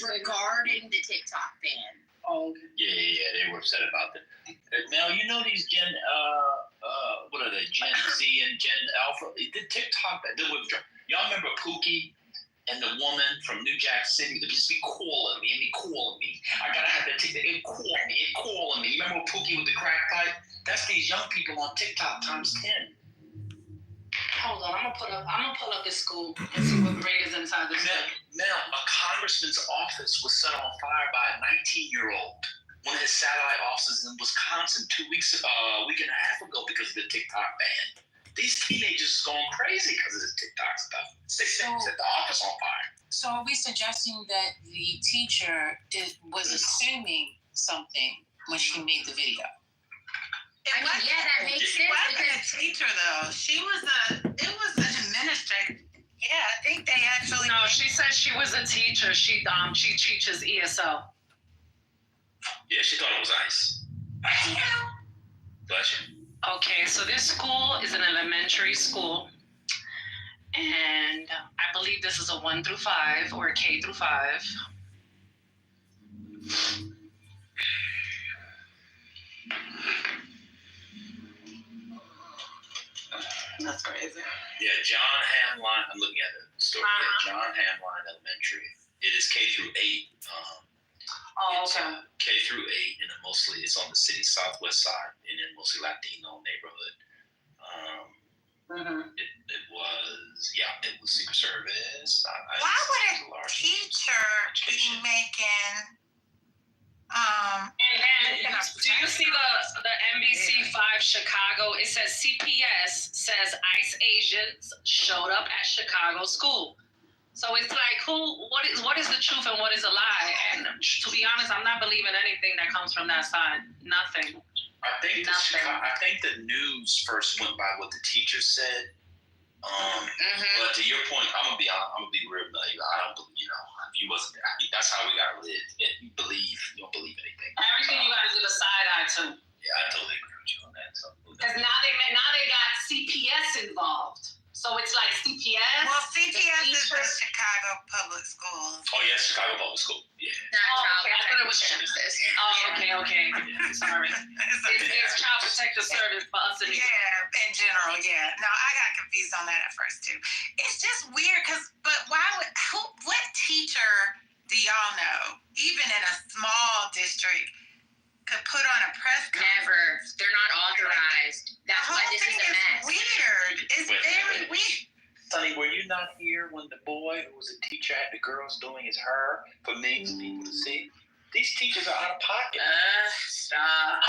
regarding the TikTok ban. Oh, okay. Yeah. They were upset about that. Now, you know these what are they? Gen Z and Gen Alpha. The TikTok, y'all remember Pookie and the woman from New Jack City? They'd just be calling me. I gotta have that TikTok. It calling me. You remember Pookie with the crack pipe? That's these young people on TikTok times 10. Hold on, I'm gonna pull up this school and see what grade is inside this. Now, a congressman's office was set on fire by a 19-year-old. One of his satellite offices in Wisconsin a week and a half ago because of the TikTok ban. These teenagers are going crazy because of this TikTok stuff. They set the office on fire. So are we suggesting that the teacher was assuming something when she made the video? That makes sense. She wasn't a teacher though. It was an administrator. Yeah, I think they actually. No, she said she was a teacher. She teaches ESL. Yeah, she thought it was ice. Bless you. Okay, so this school is an elementary school, and I believe this is a 1 through 5 or a K through 5. That's crazy. Yeah, John Hamline. I'm looking at the story. Yeah, John Hamline Elementary. It is K through 8. Okay. K through 8, and mostly it's on the city's southwest side, and then mostly Latino neighborhood. It was Secret Service. Why would a teacher be making? And do you see the NBC5 Chicago? It says CPS says ICE agents showed up at Chicago school. So it's like, what is the truth and what is a lie? And to be honest, I'm not believing anything that comes from that side. Nothing. I think the news first went by what the teacher said. But to your point, I'm gonna be real naive. I don't believe, if you wasn't there, that's how we gotta live. If you don't believe anything. Everything you gotta give a side eye to. Yeah, I totally agree with you on that. So because now they got CPS involved. So it's like CPS. Well, CPS is the Chicago Public Schools. Oh yeah, Chicago Public School. Yeah. I thought it was Genesis. Oh, okay. Sorry. It's Child Protective Service for us. Yeah, in general, yeah. No, I got confused on that at first too. It's just weird but what teacher do y'all know, even in a small district, could put on a press conference? Never. They're not authorized. That's why this is a mess. Weird. It's very weird. Sonny, were you not here when the boy who was a teacher had the girls doing his hair for millions of people to see? These teachers are out of pocket. Stop.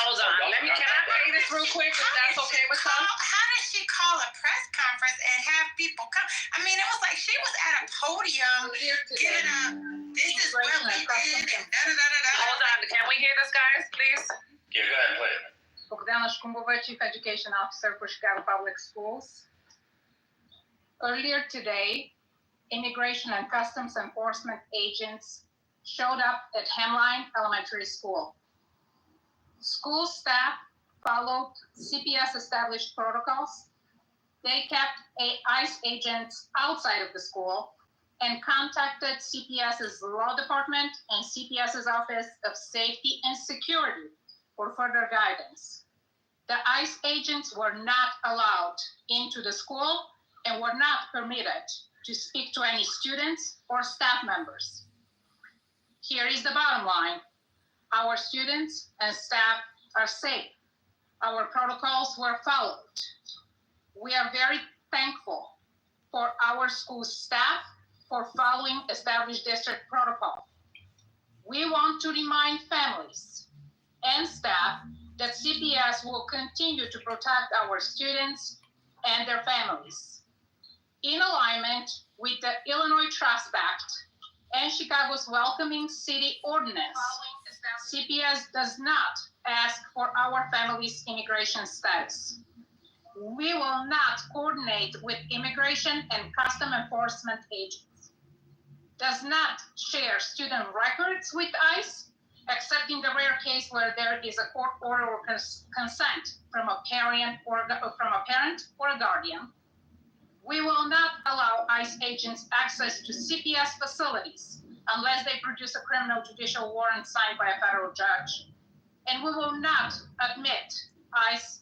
Hold on. Can I play this real quick if that's okay with you? How did she call a press conference and have people come? I mean, it was like she was at a podium giving up. This is where we did and da-da-da-da-da. Hold on. Can we hear this, guys, please? Yeah, go ahead and play it. Bogdana Shkumbova, Chief Education Officer for Chicago Public Schools. Earlier today, Immigration and Customs Enforcement agents showed up at Hamline Elementary School. School staff followed CPS established protocols. They kept ICE agents outside of the school and contacted CPS's law department and CPS's Office of Safety and Security for further guidance. The ICE agents were not allowed into the school and were not permitted to speak to any students or staff members. Here is the bottom line. Our students and staff are safe. Our protocols were followed. We are very thankful for our school staff for following established district protocol. We want to remind families and staff that CPS will continue to protect our students and their families. In alignment with the Illinois Trust Act and Chicago's Welcoming City Ordinance, CPS does not ask for our family's immigration status. We will not coordinate with immigration and custom enforcement agents. Does not share student records with ICE, except in the rare case where there is a court order or consent from a parent or a guardian. We will not allow ICE agents access to CPS facilities unless they produce a criminal judicial warrant signed by a federal judge. And we will not admit ICE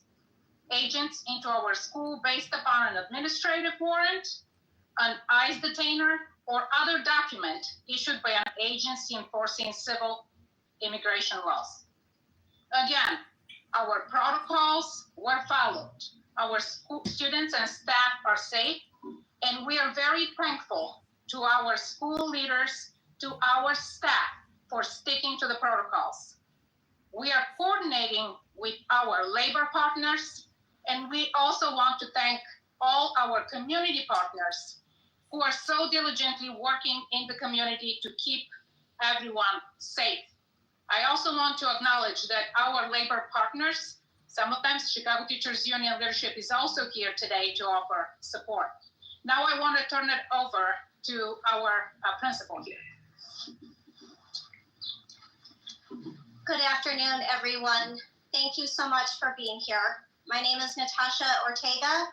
agents into our school based upon an administrative warrant, an ICE detainer, or other document issued by an agency enforcing civil immigration laws. Again, our protocols were followed. Our school students and staff are safe, and we are very thankful to our school leaders, to our staff for sticking to the protocols. We are coordinating with our labor partners, and we also want to thank all our community partners who are so diligently working in the community to keep everyone safe. I also want to acknowledge that our labor partners, sometimes Chicago Teachers Union leadership is also here today to offer support. Now I want to turn it over to our principal here. Good afternoon, everyone. Thank you so much for being here. My name is Natasha Ortega,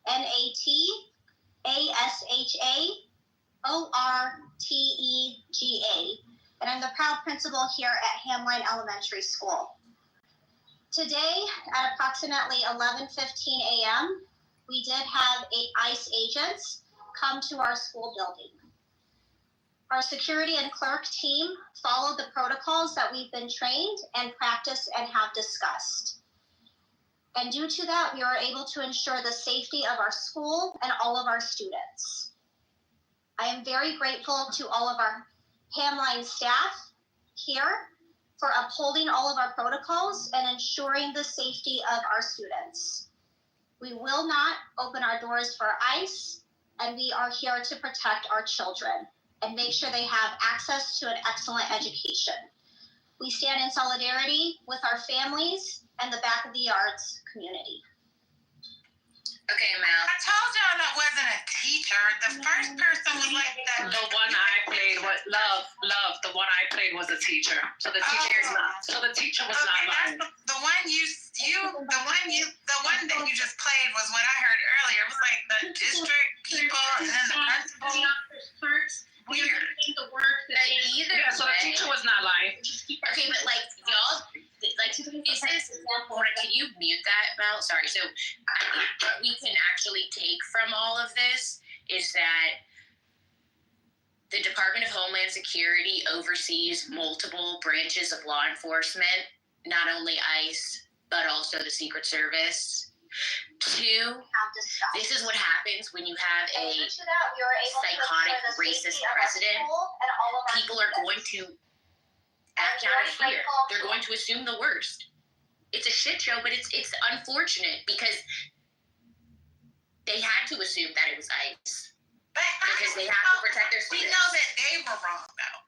NATASHAORTEGA, and I'm the proud principal here at Hamline Elementary School. Today, at approximately 11:15 a.m., we did have 8 ICE agents come to our school building. Our security and clerk team followed the protocols that we've been trained and practiced and have discussed. And due to that, we were able to ensure the safety of our school and all of our students. I am very grateful to all of our Hamline staff here for upholding all of our protocols and ensuring the safety of our students. We will not open our doors for ICE, and we are here to protect our children and make sure they have access to an excellent education. We stand in solidarity with our families and the Back of the Yards community. Okay, Mel. I told y'all that wasn't a teacher. The first person was like that. The one I played was love. The one I played was a teacher. So the teacher is not. So the teacher was not lying. That's the one the one that you just played was what I heard earlier. It was like the district people and then the principal. Weird. The work that either Yeah, so the way. teacher was not lying. Okay, but like y'all, like is this? Can you mute that, Mel? Sorry. So I think what we can actually take from all of this is that the Department of Homeland Security oversees multiple branches of law enforcement, not only ICE but also the Secret Service. 2, this is what happens when you have a psychotic, racist president. People are going to act out of fear. They're going to assume the worst. It's a shit show, but it's unfortunate because they had to assume that it was ICE. But Because they have to protect their we students. know that they were wrong though.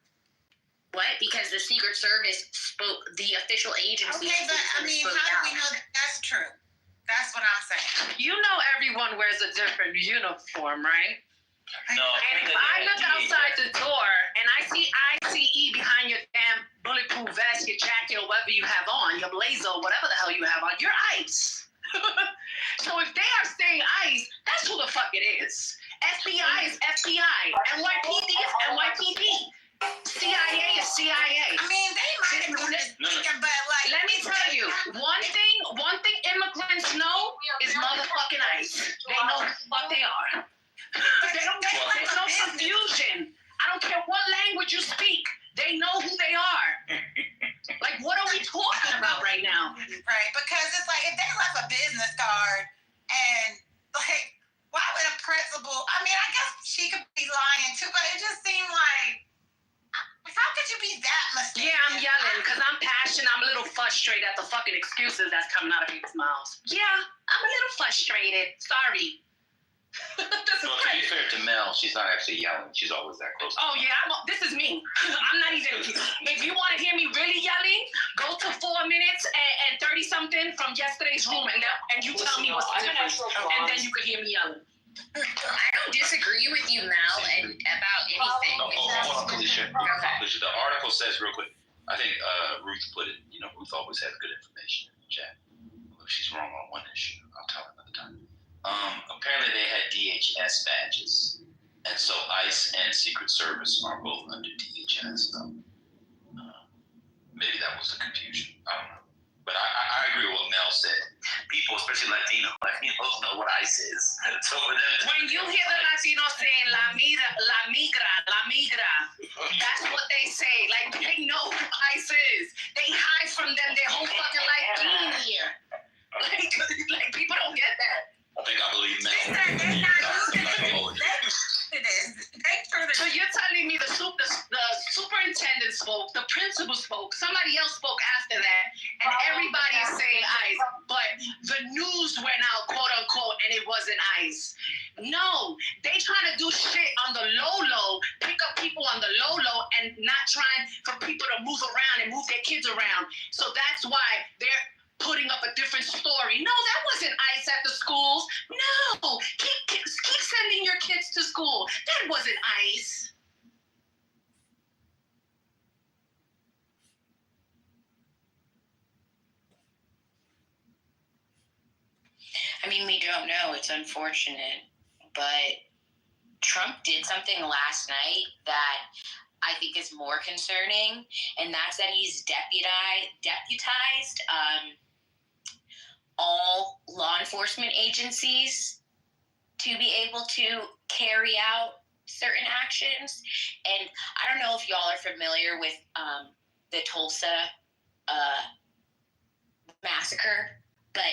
What? Because the Secret Service spoke, the official agency. Okay, but I mean, how do we know that that's true? That's what I'm saying. You know everyone wears a different uniform, right? No. And if I look outside the door and I see ICE behind your damn bulletproof vest, your jacket, or whatever you have on, your blazer, whatever the hell you have on, you're ICE. So if they are saying ICE, that's who the fuck it is. FBI is FBI. NYPD is NYPD. CIA is CIA. I mean, they might have been thinking, but like. Let me tell you, one thing immigrants know is motherfucking ICE. They know who the fuck they are. There's no confusion. I don't care what language you speak. They know who they are. Like, what are we talking about right now? Right, because it's like if they left a business card and like, why would a principal? I mean, I guess she could be lying too, but it just seemed like, how could you be that mistaken? Yeah, I'm yelling because I'm passionate. I'm a little frustrated at the fucking excuses that's coming out of people's mouths. Yeah, I'm a little frustrated. Sorry. This is Well, to be great. fair to Mel, she's not actually yelling. She's always that close. Oh yeah, this is me. I'm not even. If you want to hear me really yelling, go to 4 minutes and 30 something from yesterday's room, and you tell me what's the difference, and then you could hear me yelling. I don't disagree with you, Mel, and about anything. No, hold on, Felicia. Okay. Felicia, the article says real quick. I think Ruth put it. You know, Ruth always has good information in the chat. Well, if she's wrong on one issue, I'll tell her another time. Apparently they had DHS badges And so ICE and Secret Service are both under DHS. So maybe that was the confusion. I don't know. But I agree with what Mel said. People, especially Latinos know what ICE is. So for them, When you hear the Latinos saying la migra, that's what they say. Like, they know who ICE is. They hide from them their whole fucking life being here. Like people don't get that. I think I believe Mel. They're not used to this. So you're telling me the superintendent spoke, the principal spoke, somebody else spoke after that, and everybody is saying ICE, but the news went out, quote unquote, and it wasn't ICE. No, they trying to do shit on the low, pick up people on the low, and not trying for people to move around and move their kids around. So that's why they're putting up a different story. No, that wasn't ICE at the schools. No, keep sending your kids to school. That wasn't ICE. I mean, we don't know. It's unfortunate. But Trump did something last night that I think is more concerning, and that's that he's deputized all law enforcement agencies to be able to carry out certain actions. And I don't know if y'all are familiar with the Tulsa massacre, but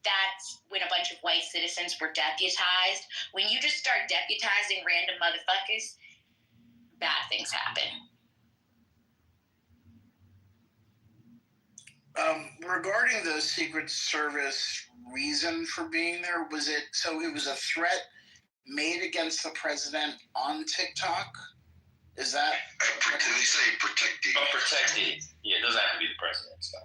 that's when a bunch of white citizens were deputized. When you just start deputizing random motherfuckers, bad things happen. Regarding the Secret Service reason for being there, was it a threat made against the president on TikTok? Is that? They say protectee. Oh, protectee. Yeah, it doesn't have to be the president. So.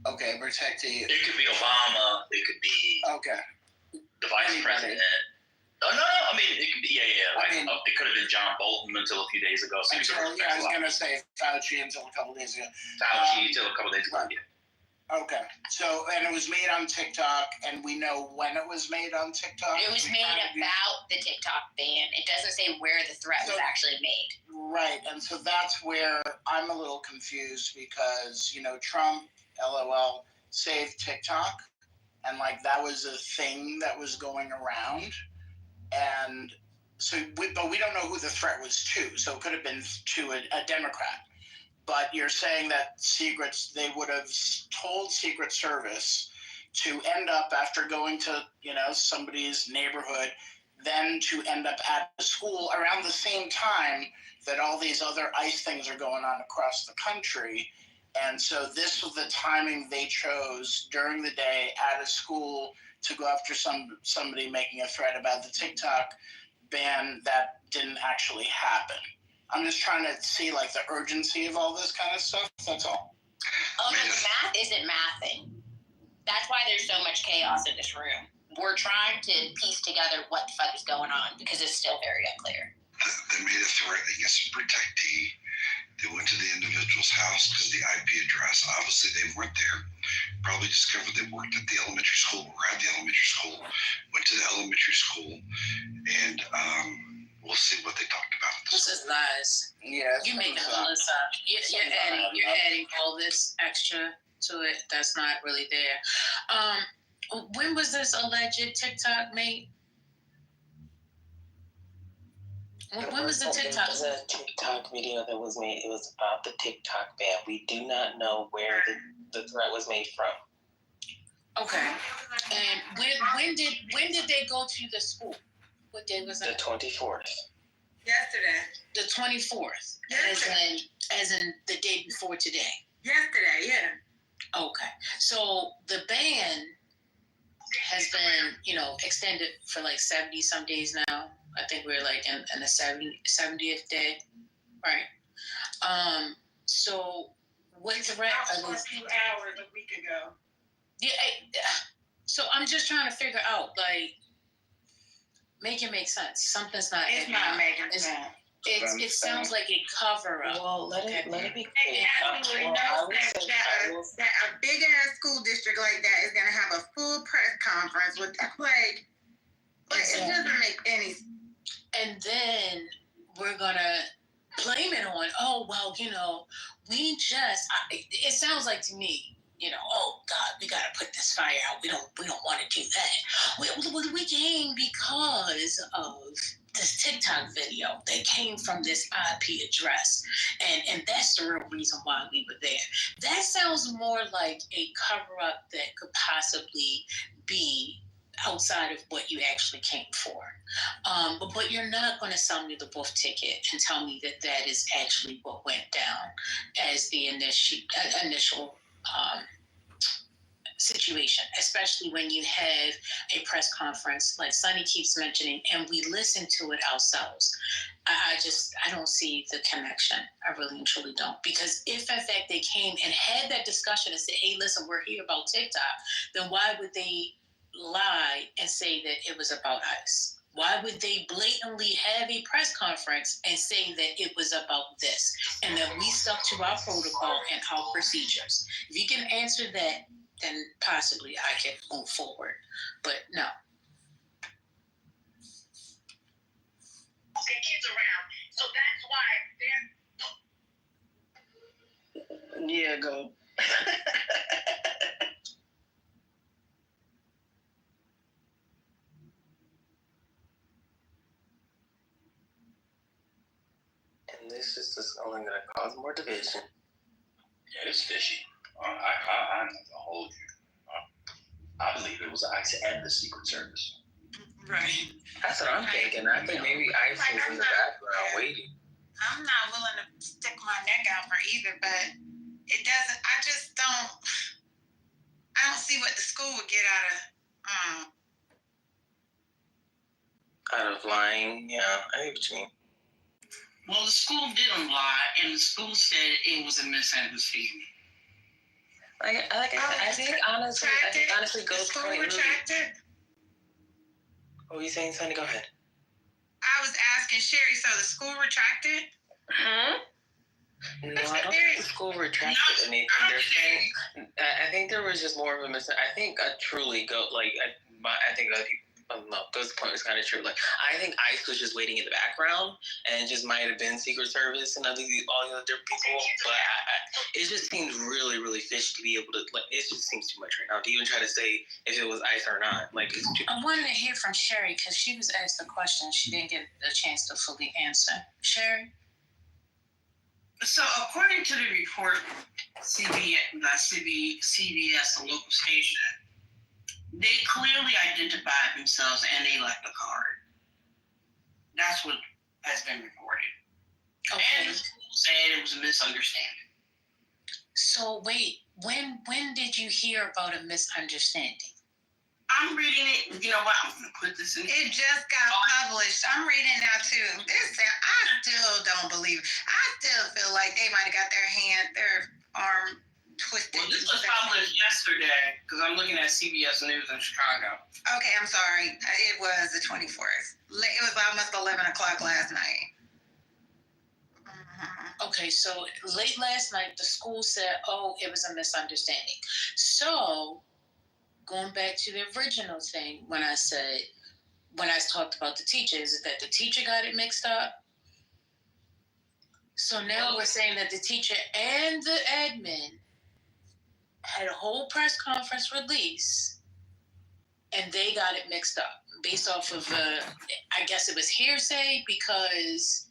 Okay, protectee. It could be Obama. It could be the vice president. Oh, no, I mean, it could be, it could have been John Bolton until a few days ago. So I was going to say Fauci until a couple days ago. Fauci until a couple days ago, yeah. Okay, so, and it was made on TikTok, and we know when it was made on TikTok? It was made about the TikTok ban. It doesn't say where the threat was actually made. Right, and so that's where I'm a little confused because, Trump, LOL, saved TikTok, and, that was a thing that was going around. And so, but we don't know who the threat was to. So it could have been to a Democrat. But you're saying that they would have told Secret Service to end up after going to, somebody's neighborhood, then to end up at the school around the same time that all these other ICE things are going on across the country. And so this was the timing they chose during the day at a school to go after somebody making a threat about the TikTok ban that didn't actually happen. I'm just trying to see the urgency of all this kind of stuff. That's all. Oh, no, the math isn't mathing. That's why there's so much chaos in this room. We're trying to piece together what the fuck is going on because it's still very unclear. They made a threat against a protectee. They went to the individual's house because the IP address. Obviously, they weren't there. Probably discovered they worked at the elementary school, were at the elementary school, went to the elementary school, and we'll see what they talked about. This is lies. Yeah, you making all this up. You're adding all this extra to it that's not really there. When was this alleged TikTok made? When was the TikTok? There was a TikTok video that was made. It was about the TikTok ban. We do not know where the threat was made from. Okay. And when did they go to the school? What day was that? The 24th. Yesterday. The 24th. Yesterday. As in the day before today. Yesterday, yeah. Okay. So the ban has been, extended for 70 some days now. I think we're in the 70th day, right? So what threat? A few hours a week ago. Yeah. So I'm just trying to figure out, make it make sense. Something's not. It's not making sense. It sounds like a cover up. Well, let it be clear. It absolutely knows that a big ass school district like that is gonna have a full press conference with but it doesn't make any sense. and then we're gonna blame it on, oh, well, it sounds like to me, oh God, we gotta put this fire out. We don't want to do that. We came because of this TikTok video that came from this IP address, and that's the real reason why we were there. That sounds more like a cover up that could possibly be outside of what you actually came for. But you're not going to sell me the wolf ticket and tell me that is actually what went down as the initial situation, especially when you have a press conference like Sonny keeps mentioning, and we listen to it ourselves. I don't see the connection. I really and truly don't. Because if in fact they came and had that discussion and said, hey, listen, we're here about TikTok, then why would they lie and say that it was about ICE? Why would they blatantly have a press conference and say that it was about this and that we stuck to our protocol and our procedures? If you can answer that, then possibly I can move forward. But no. Kids around, so that's why they're. Yeah, go. And this is just only going to cause more division. Yeah, it's fishy. I'm not gonna hold you. I believe it was ICE and the Secret Service. Right. That's what I'm thinking. I think maybe ICE was in the background waiting. I'm not willing to stick my neck out for either, but it doesn't. I don't see what the school would get Out of lying, yeah, I know what you mean. Well, the school didn't lie, and the school said it was a misunderstanding. I think honestly the goes school retracted. What were you saying, Sonny? Go ahead. I was asking Sherry, so the school retracted? No, I don't think the school retracted anything. They're saying, I think there was just more of a I think Ghost's point was kind of true. Like, I think ICE was just waiting in the background, and it just might have been Secret Service and all the other people. But it just seems really, really fishy to be able to. Like, it just seems too much right now to even try to say if it was ICE or not. Like, it's too. I wanted to hear from Sherry because she was asked the question. She didn't get a chance to fully answer. Sherry? So, according to the report, CBS, the local station, they clearly identified themselves and they left the card. That's what has been reported. Okay. And the school said it was a misunderstanding. So wait, when did you hear about a misunderstanding? I'm reading it. You know what? I'm going to put this in. It just got published. I'm reading it now too. I still don't believe. I still feel like they might have got their arm twisted. Well, this was published yesterday because I'm looking at CBS News in Chicago. Okay, I'm sorry. It was the 24th. It was almost 11 o'clock last night. Okay, so late last night, the school said, oh, it was a misunderstanding. So going back to the original thing, when I talked about the teacher, is it that the teacher got it mixed up? So now we're saying that the teacher and the admin had a whole press conference release, and they got it mixed up based off of, I guess it was hearsay because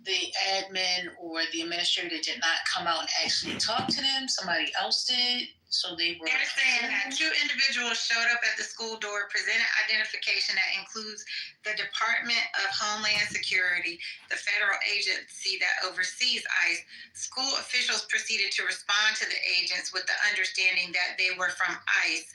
the admin or the administrator did not come out and actually talk to them. Somebody else did. So they were. They're saying that 2 individuals showed up at the school door, presented identification that includes the Department of Homeland Security, the federal agency that oversees ICE. School officials proceeded to respond to the agents with the understanding that they were from ICE,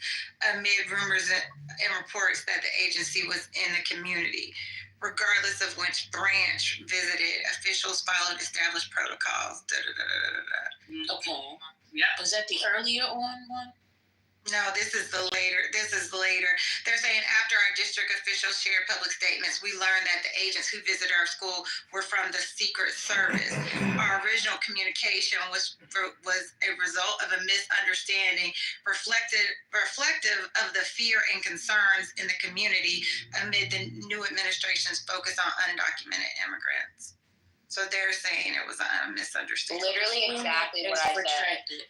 amid rumors and reports that the agency was in the community. Regardless of which branch visited, officials followed established protocols. Okay. Yeah. Was that the earlier on one? No, this is later. They're saying after our district officials shared public statements, we learned that the agents who visited our school were from the Secret Service. Our original communication was a result of a misunderstanding reflective of the fear and concerns in the community amid the new administration's focus on undocumented immigrants. So they're saying it was a misunderstanding. Literally exactly what I said.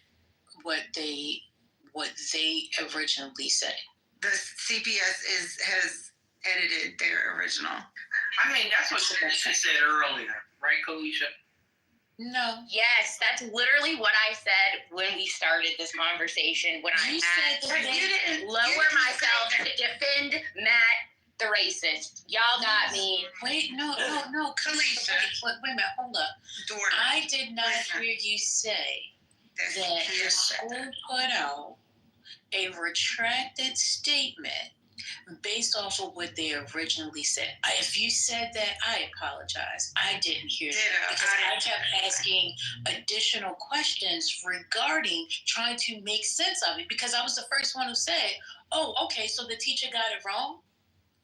What they originally said. The CPS has edited their original. I mean, that's what she said earlier, right, Kalisha? No. Yes, that's literally what I said when we started this conversation. When I had to lower myself to defend Matt, the racist. Y'all got me. Wait, no, Kalisha. Wait a minute, hold up. Jordan. I did not hear you say that the school put out a retracted statement based off of what they originally said. If you said that, I apologize. I didn't hear that because I kept asking additional questions regarding trying to make sense of it because I was the first one who said, oh, okay, so the teacher got it wrong?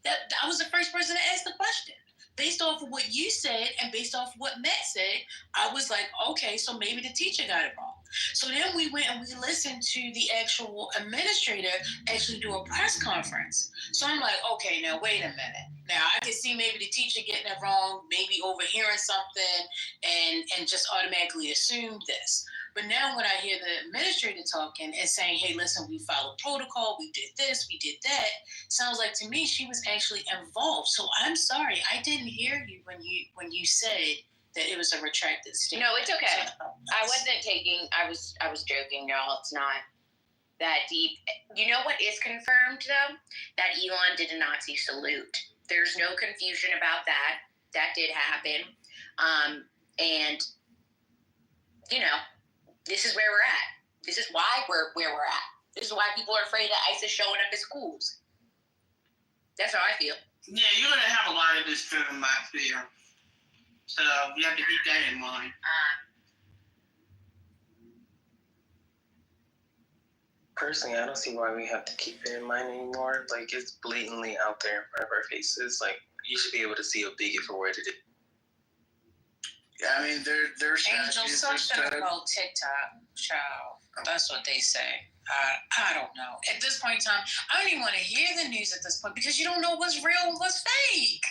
I was the first person to ask the question. Based off of what you said and based off of what Matt said, I was like, okay, so maybe the teacher got it wrong. So then we went and we listened to the actual administrator actually do a press conference. So I'm like, okay, now wait a minute. Now I can see maybe the teacher getting it wrong, maybe overhearing something and just automatically assume this. But now when I hear the administrator talking and saying, hey, listen, we followed protocol, we did this, we did that, sounds like to me she was actually involved. So I'm sorry, I didn't hear you when you said that it was a retracted statement. No, it's okay. I was joking, y'all. It's not that deep. You know what is confirmed, though? That Elon did a Nazi salute. There's no confusion about that. That did happen. And, you know, this is where we're at. This is why we're where we're at. This is why people are afraid that ICE is showing up at schools. That's how I feel. Yeah, you're going to have a lot of this driven by fear. So you have to keep that in mind. Personally, I don't see why we have to keep it in mind anymore. Like, it's blatantly out there in front of our faces. Like, you should be able to see a bigot for what it is. Yeah, I mean, there's Angel, something about TikTok, child. That's what they say. I don't know. At this point in time, I don't even want to hear the news at this point because you don't know what's real and what's fake.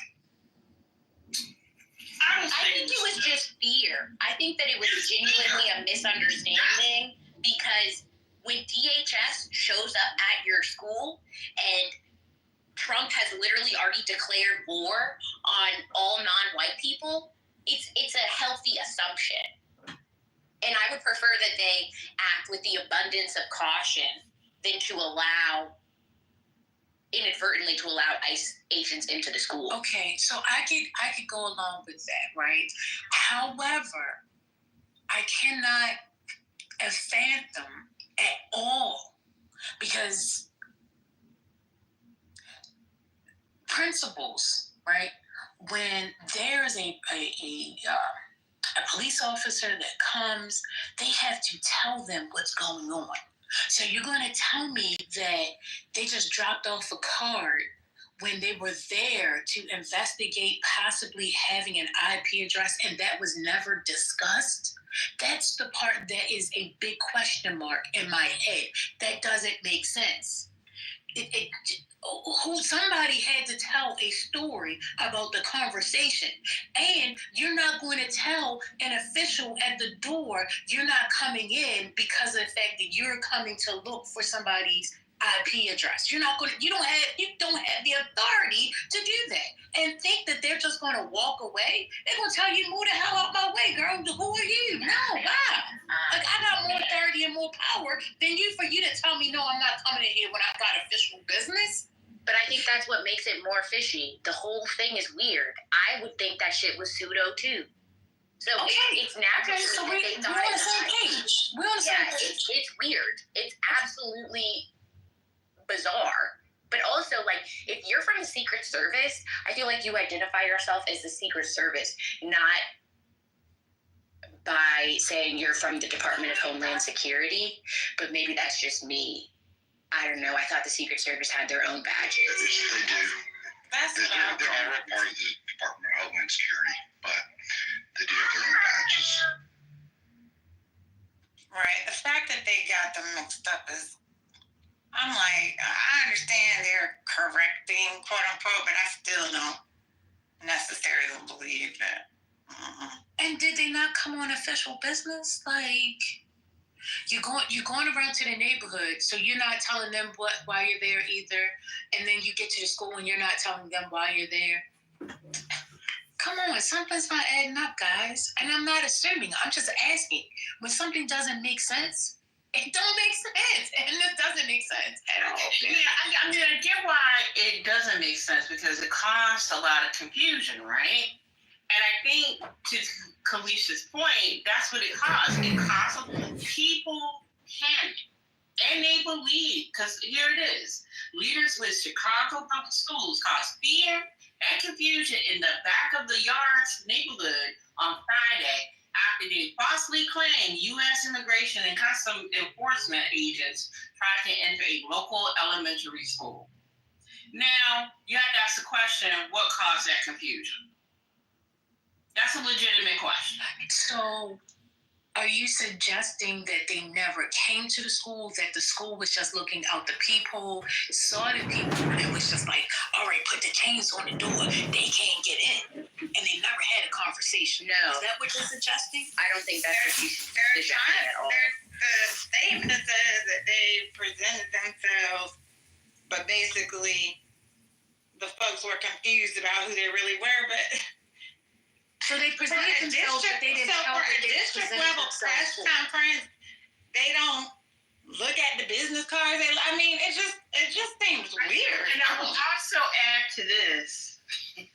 I think it was just fear. I think that it was genuinely a misunderstanding because when DHS shows up at your school and Trump has literally already declared war on all non-white people, it's a healthy assumption. And I would prefer that they act with the abundance of caution than to inadvertently allow ICE agents into the school. Okay, so I could go along with that, right? However, I cannot fathom at all because principals, right? When there's a police officer that comes, they have to tell them what's going on. So you're going to tell me that they just dropped off a card when they were there to investigate possibly having an IP address and that was never discussed? That's the part that is a big question mark in my head. That doesn't make sense. Somebody had to tell a story about the conversation, and you're not going to tell an official at the door you're not coming in because of the fact that you're coming to look for somebody's IP address. You don't have the authority to do that and think that they're just going to walk away. They're going to tell you, move the hell out my way, girl. Who are you? No, why? Like, I got more authority and more power than you for you to tell me, no, I'm not coming in here when I've got official business. But I think that's what makes it more fishy. The whole thing is weird. I would think that shit was pseudo too. So it's natural. Okay, so we're on the same page. We're on the same page. It's weird. It's absolutely bizarre. But also, like, if you're from the Secret Service, I feel like you identify yourself as the Secret Service, not by saying you're from the Department of Homeland Security. But maybe that's just me. I don't know. I thought the Secret Service had their own badges. They do. That's what I They're all part of the Department of Homeland Security, but they do have their own badges. Right. The fact that they got them mixed up is, I'm like, I understand they're correcting, quote unquote, but I still don't necessarily believe that. And did they not come on official business? Like, you're going around to the neighborhood, so you're not telling them why you're there either. And then you get to the school and you're not telling them why you're there. Come on, something's not adding up, guys. And I'm not assuming. I'm just asking. When something doesn't make sense, it don't make sense, and it doesn't make sense at all. Yeah, I mean, I get why it doesn't make sense because it caused a lot of confusion, right? And I think to Kalisha's point, that's what it caused. It caused people panic. And they believe, because here it is, leaders with Chicago Public Schools caused fear and confusion in the back of the Yards neighborhood on Friday after they falsely claimed U.S. Immigration and Customs Enforcement agents tried to enter a local elementary school. Now, you have to ask the question, what caused that confusion? That's a legitimate question. So, are you suggesting that they never came to the school, that the school was just looking out the peephole, saw the people, and was just like, all right, put the chains on the door, they can't get in, and they never had a conversation? No. Is that what you're suggesting? I don't think that's what you should They're suggest trying, at all. the statement says that they presented themselves, but basically the folks were confused about who they really were, but So they presented themselves, but they didn't tell for that a they district presented level themselves press for. conference, they don't look at the business cards. I mean, it just seems weird. And I will also add to this,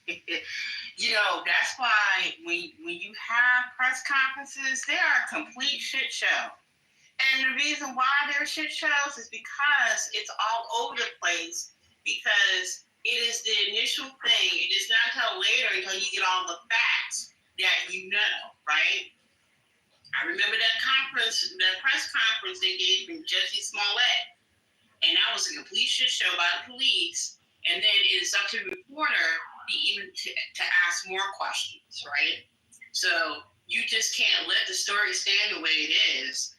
that's why when you have press conferences, they are a complete shit show. And the reason why they're shit shows is because it's all over the place, because it is the initial thing. It is not until later, until you get all the facts, that you know, right? I remember that press conference they gave from Jesse Smollett, and that was a complete shit show by the police. And then it's up to the reporter to ask more questions, right? So you just can't let the story stand the way it is.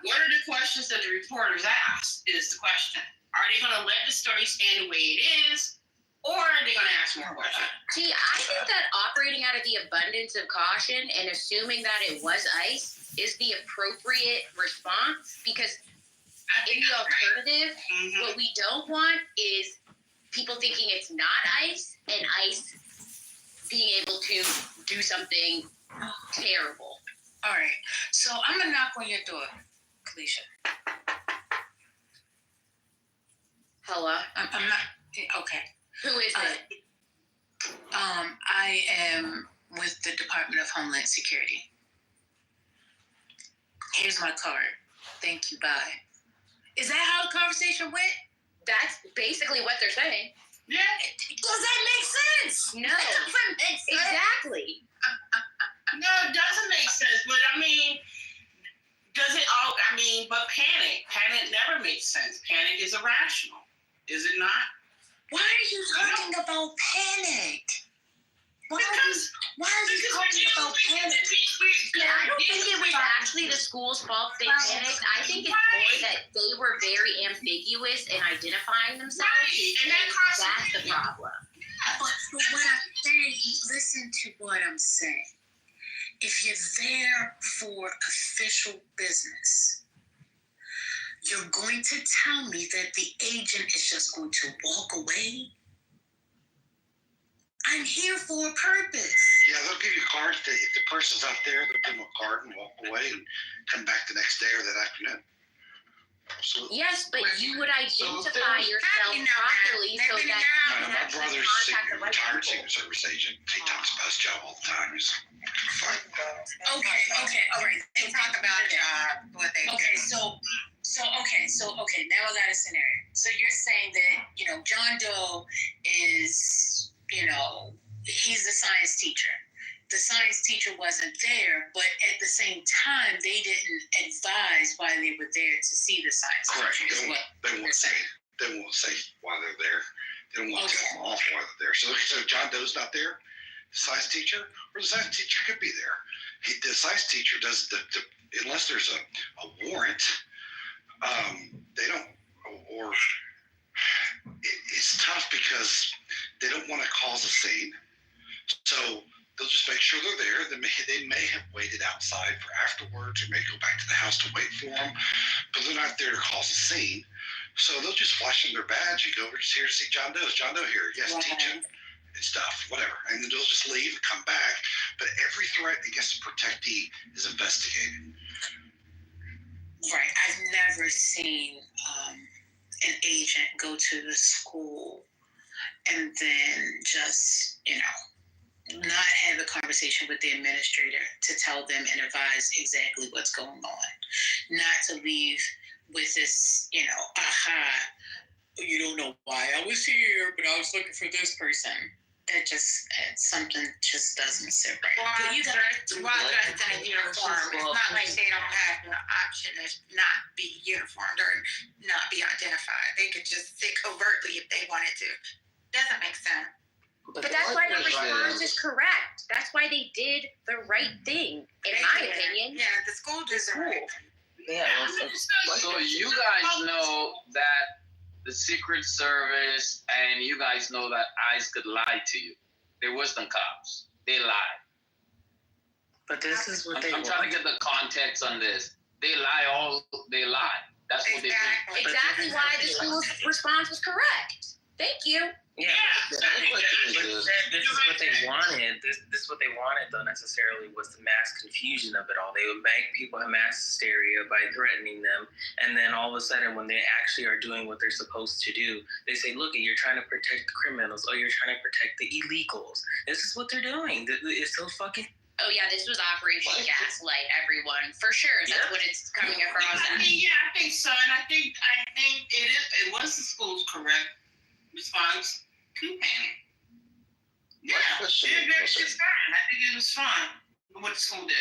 What are the questions that the reporters ask? Is the question. Are they going to let the story stand the way it is, or are they going to ask more questions? See, I think that operating out of the abundance of caution and assuming that it was ICE is the appropriate response, because in the alternative, what we don't want is people thinking it's not ICE and ICE being able to do something terrible. All right, so I'm going to knock on your door, Kalisha. Hello? I'm not, okay. Who is it? I am with the Department of Homeland Security. Here's my card. Thank you, bye. Is that how the conversation went? That's basically what they're saying. Yeah. Does that make sense? No. That doesn't make sense. Exactly. No, it doesn't make sense. But I mean, but panic never makes sense. Panic is irrational. Is it not? Why are you talking about panic? Why are you talking about panic? Yeah, I don't think it was actually the school's fault they panicked. I think it's more that they were very ambiguous in identifying themselves. Right. And that's the problem. But what I'm saying, listen to what I'm saying. If you're there for official business, you're going to tell me that the agent is just going to walk away? I'm here for a purpose. Yeah, they'll give you cards. If the person's not there, they'll give them a card and walk away and come back the next day or that afternoon. Absolutely. Yes, but you would identify yourself properly so that you can My actually brother's contact the right retired people. Secret Service agent. He talks about his job all the time. He's fine. Okay, all right. They talk about what they Okay, do. so now I got a scenario. So you're saying that, John Doe is, he's a science teacher. The science teacher wasn't there, but at the same time, they didn't didn't advise why they were there to see the science Correct. teacher. Is what They won't say. They won't say why they're there. They don't want to tell them off why they're there. So John Doe's not there, the science teacher, or the science teacher could be there. The science teacher does unless there's a warrant. They don't, or it's tough because they don't want to cause a scene. So they'll just make sure they're there. They may have waited outside for afterwards, or may go back to the house to wait for them, but they're not there to cause a scene. So they'll just flash them their badge and go, we're just here to see John Doe. Is John Doe here? Yes, teaching and stuff, whatever. And then they'll just leave and come back. But every threat against a protectee is investigated. Right. I've never seen an agent go to the school and then just, not have a conversation with the administrator to tell them and advise exactly what's going on. Not to leave with this, you don't know why I was here, but I was looking for this person. Something just doesn't sit right. Well, you dressed in a uniform. It's not like they don't have the option to not be uniformed or not be identified. They could just sit covertly if they wanted to. Doesn't make sense. But that's why the response is correct. That's why they did the right thing, in my opinion. Yeah, the school did the right thing. So you guys know that the Secret Service and you guys know that ICE could lie to you. They wasn't cops. They lied. But this is what I'm trying to get the context on this. They lie. They lie. That's what they do. Exactly why the school's response was correct. Thank you. Yeah. This is what they wanted. This is what they wanted, though, necessarily, was the mass confusion of it all. They would make people have mass hysteria by threatening them. And then all of a sudden, when they actually are doing what they're supposed to do, they say, look, you're trying to protect the criminals. Oh, you're trying to protect the illegals. This is what they're doing. It's so fucking... Oh, yeah, this was Operation Gaslight, everyone. For sure. That's what it's coming across as. I think so. And I think it was the school's correct response to panic. Yeah, it's fine. I think it was fine what the school did.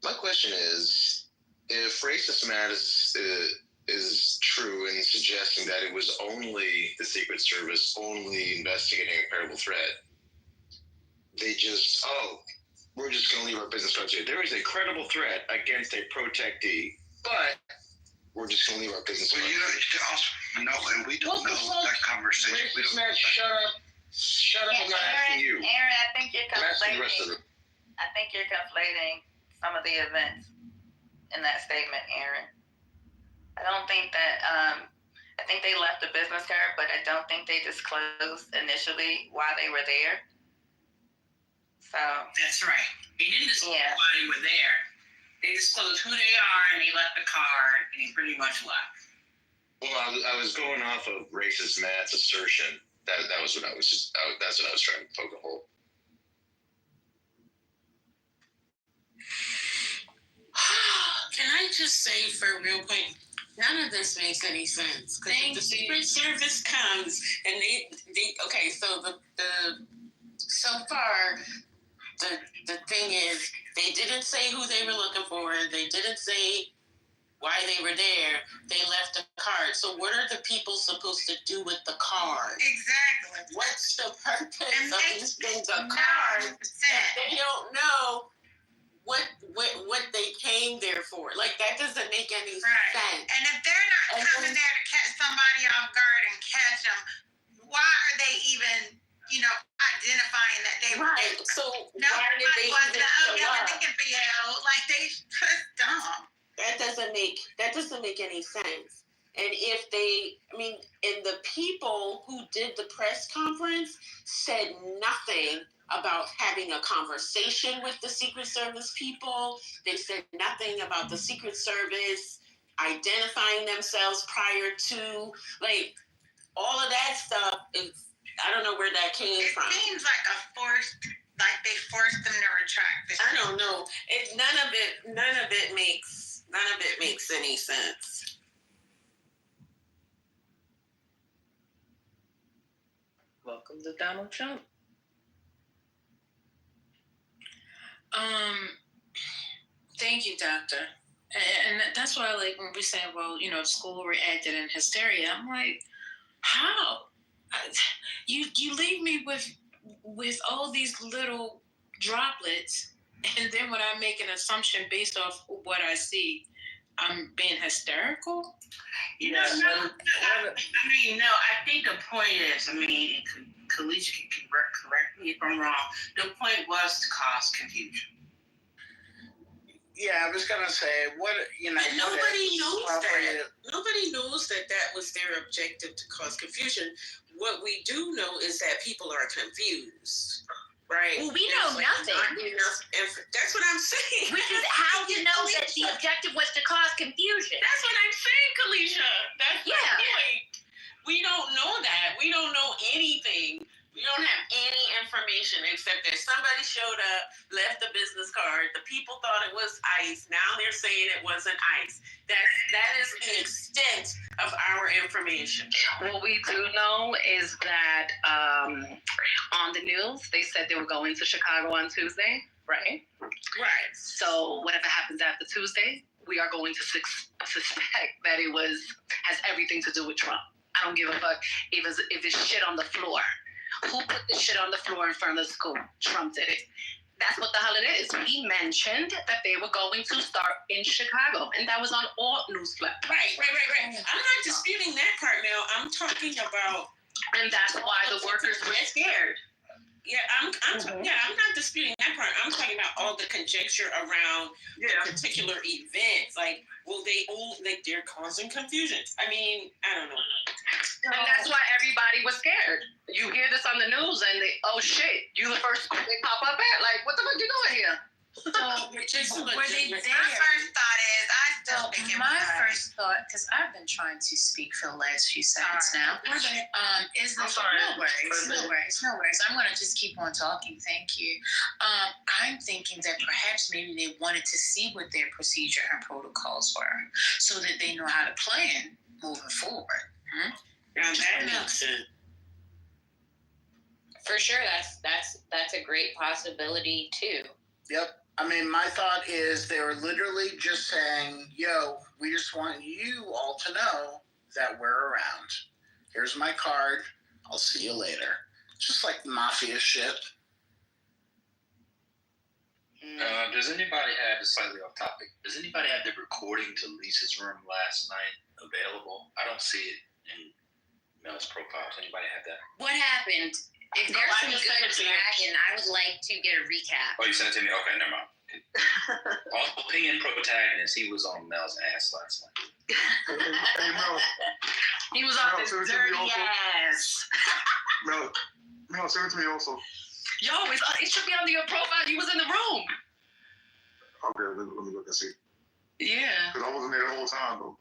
My question is, if Racist Matt is true in suggesting that it was only the Secret Service only investigating a credible threat, they just, we're just going to leave our business cards here. There is a credible threat against a protectee, but we're just going to leave our business cards. And we don't know that conversation. Shut up. Shut up, I'm not asking you. Aaron, I think you're I'm asking the rest of conflating. them. I think you're conflating some of the events in that statement, Aaron. I don't think that. I think they left the business card, but I don't think they disclosed initially why they were there. So that's right. They didn't disclose why they were there. They disclosed who they are and they left the card and they pretty much left. Well, I was going off of Racist Matt's assertion. That was what I was just. That's what I was trying to poke a hole. Can I just say for a real quick, none of this makes any sense. Because the Secret Service comes and they okay. So so far the thing is they didn't say who they were looking for. They didn't say why they were there. They left a card. So what are the people supposed to do with the card? Exactly. What's the purpose of these things? A card. They don't know what they came there for. Like, that doesn't make any sense. And if they're not coming there to catch somebody off guard and catch them, why are they even, identifying that they were there? So why did they even show up? Like, they just dumb. That doesn't make any sense. And and the people who did the press conference said nothing about having a conversation with the Secret Service people. They said nothing about the Secret Service identifying themselves prior to, all of that stuff is, I don't know where that came from. It seems like they forced them to retract this. I don't know. None of it makes any sense. Welcome to Donald Trump. Thank you, doctor. And that's why, like, when we're saying, well, you know, school reacted in hysteria, I'm like, how? You leave me with all these little droplets, and then when I make an assumption based off what I see, I'm being hysterical. You know, I think the point is, Kalisha can correct me if I'm wrong. The point was to cause confusion. Yeah, I was gonna say And nobody knows that. Nobody knows that was their objective, to cause confusion. What we do know is that people are confused, right? Well, we know nothing. That's what I'm saying. Which is how you know that the objective was to cause confusion. That's what I'm saying, Kalisha. That's the point. We don't know that. We don't know anything. We don't have any information except that somebody showed up, left a business card. The people thought it was ice. Now they're saying it wasn't ice. That is the extent of our information. What we do know is that on the news, they said they were going to Chicago on Tuesday, right? Right. So whatever happens after Tuesday, we are going to suspect that it has everything to do with Trump. I don't give a fuck if it's shit on the floor. Who put the shit on the floor in front of the school? Trump did it. That's what the hell it is. He mentioned that they were going to start in Chicago, and that was on all news platforms. Right. I'm not disputing that part now. I'm talking about... And that's why the workers were scared. Yeah, I'm not disputing that part. I'm talking about all the conjecture around the particular events. Like, they're causing confusion. I mean, I don't know. And that's why everybody was scared. You hear this on the news and oh shit, you the first school they pop up at. Like, what the fuck you doing here? Were they there? My first thought is, I still think it was my first thought, because I've been trying to speak for the last few seconds now, is that no worries. I'm going to just keep on talking. Thank you. I'm thinking that perhaps maybe they wanted to see what their procedure and protocols were, so that they know how to plan moving forward. Now that makes sense. For sure, that's a great possibility too. Yep. I mean, my thought is they were literally just saying, yo, we just want you all to know that we're around. Here's my card. I'll see you later. Just like mafia shit. Does anybody have, slightly off topic, does anybody have the recording to Lisa's room last night available? I don't see it in Mel's profile. Does anybody have that? What happened? If there's some good dragon, I would like to get a recap. Oh, you sent it to me? Okay, never mind. Also, opinion protagonist, he was on Mel's ass last night. Hey, Mel. He was on this dirty ass. Mel, send it to me also. Yo, it should be under your profile. He was in the room. Okay, let me look and see. Yeah. Because I wasn't there the whole time, though.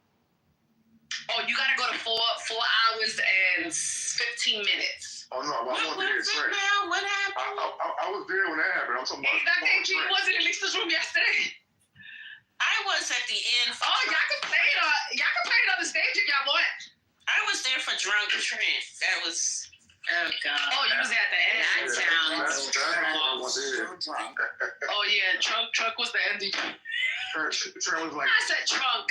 Oh, you gotta go to 4 hours and 15 minutes. Oh, no, I wasn't there straight. What happened? I was there when that happened. I'm talking about... Dr. AG wasn't in Lisa's room yesterday. I was at the end. Oh, y'all can play it on the stage if y'all want. I was there for Drunk Trent. That was... Oh, God. Oh, you was at the end. That sounds drunk. Oh, yeah, Trunk was the ending. Trent was like... I said Trunk.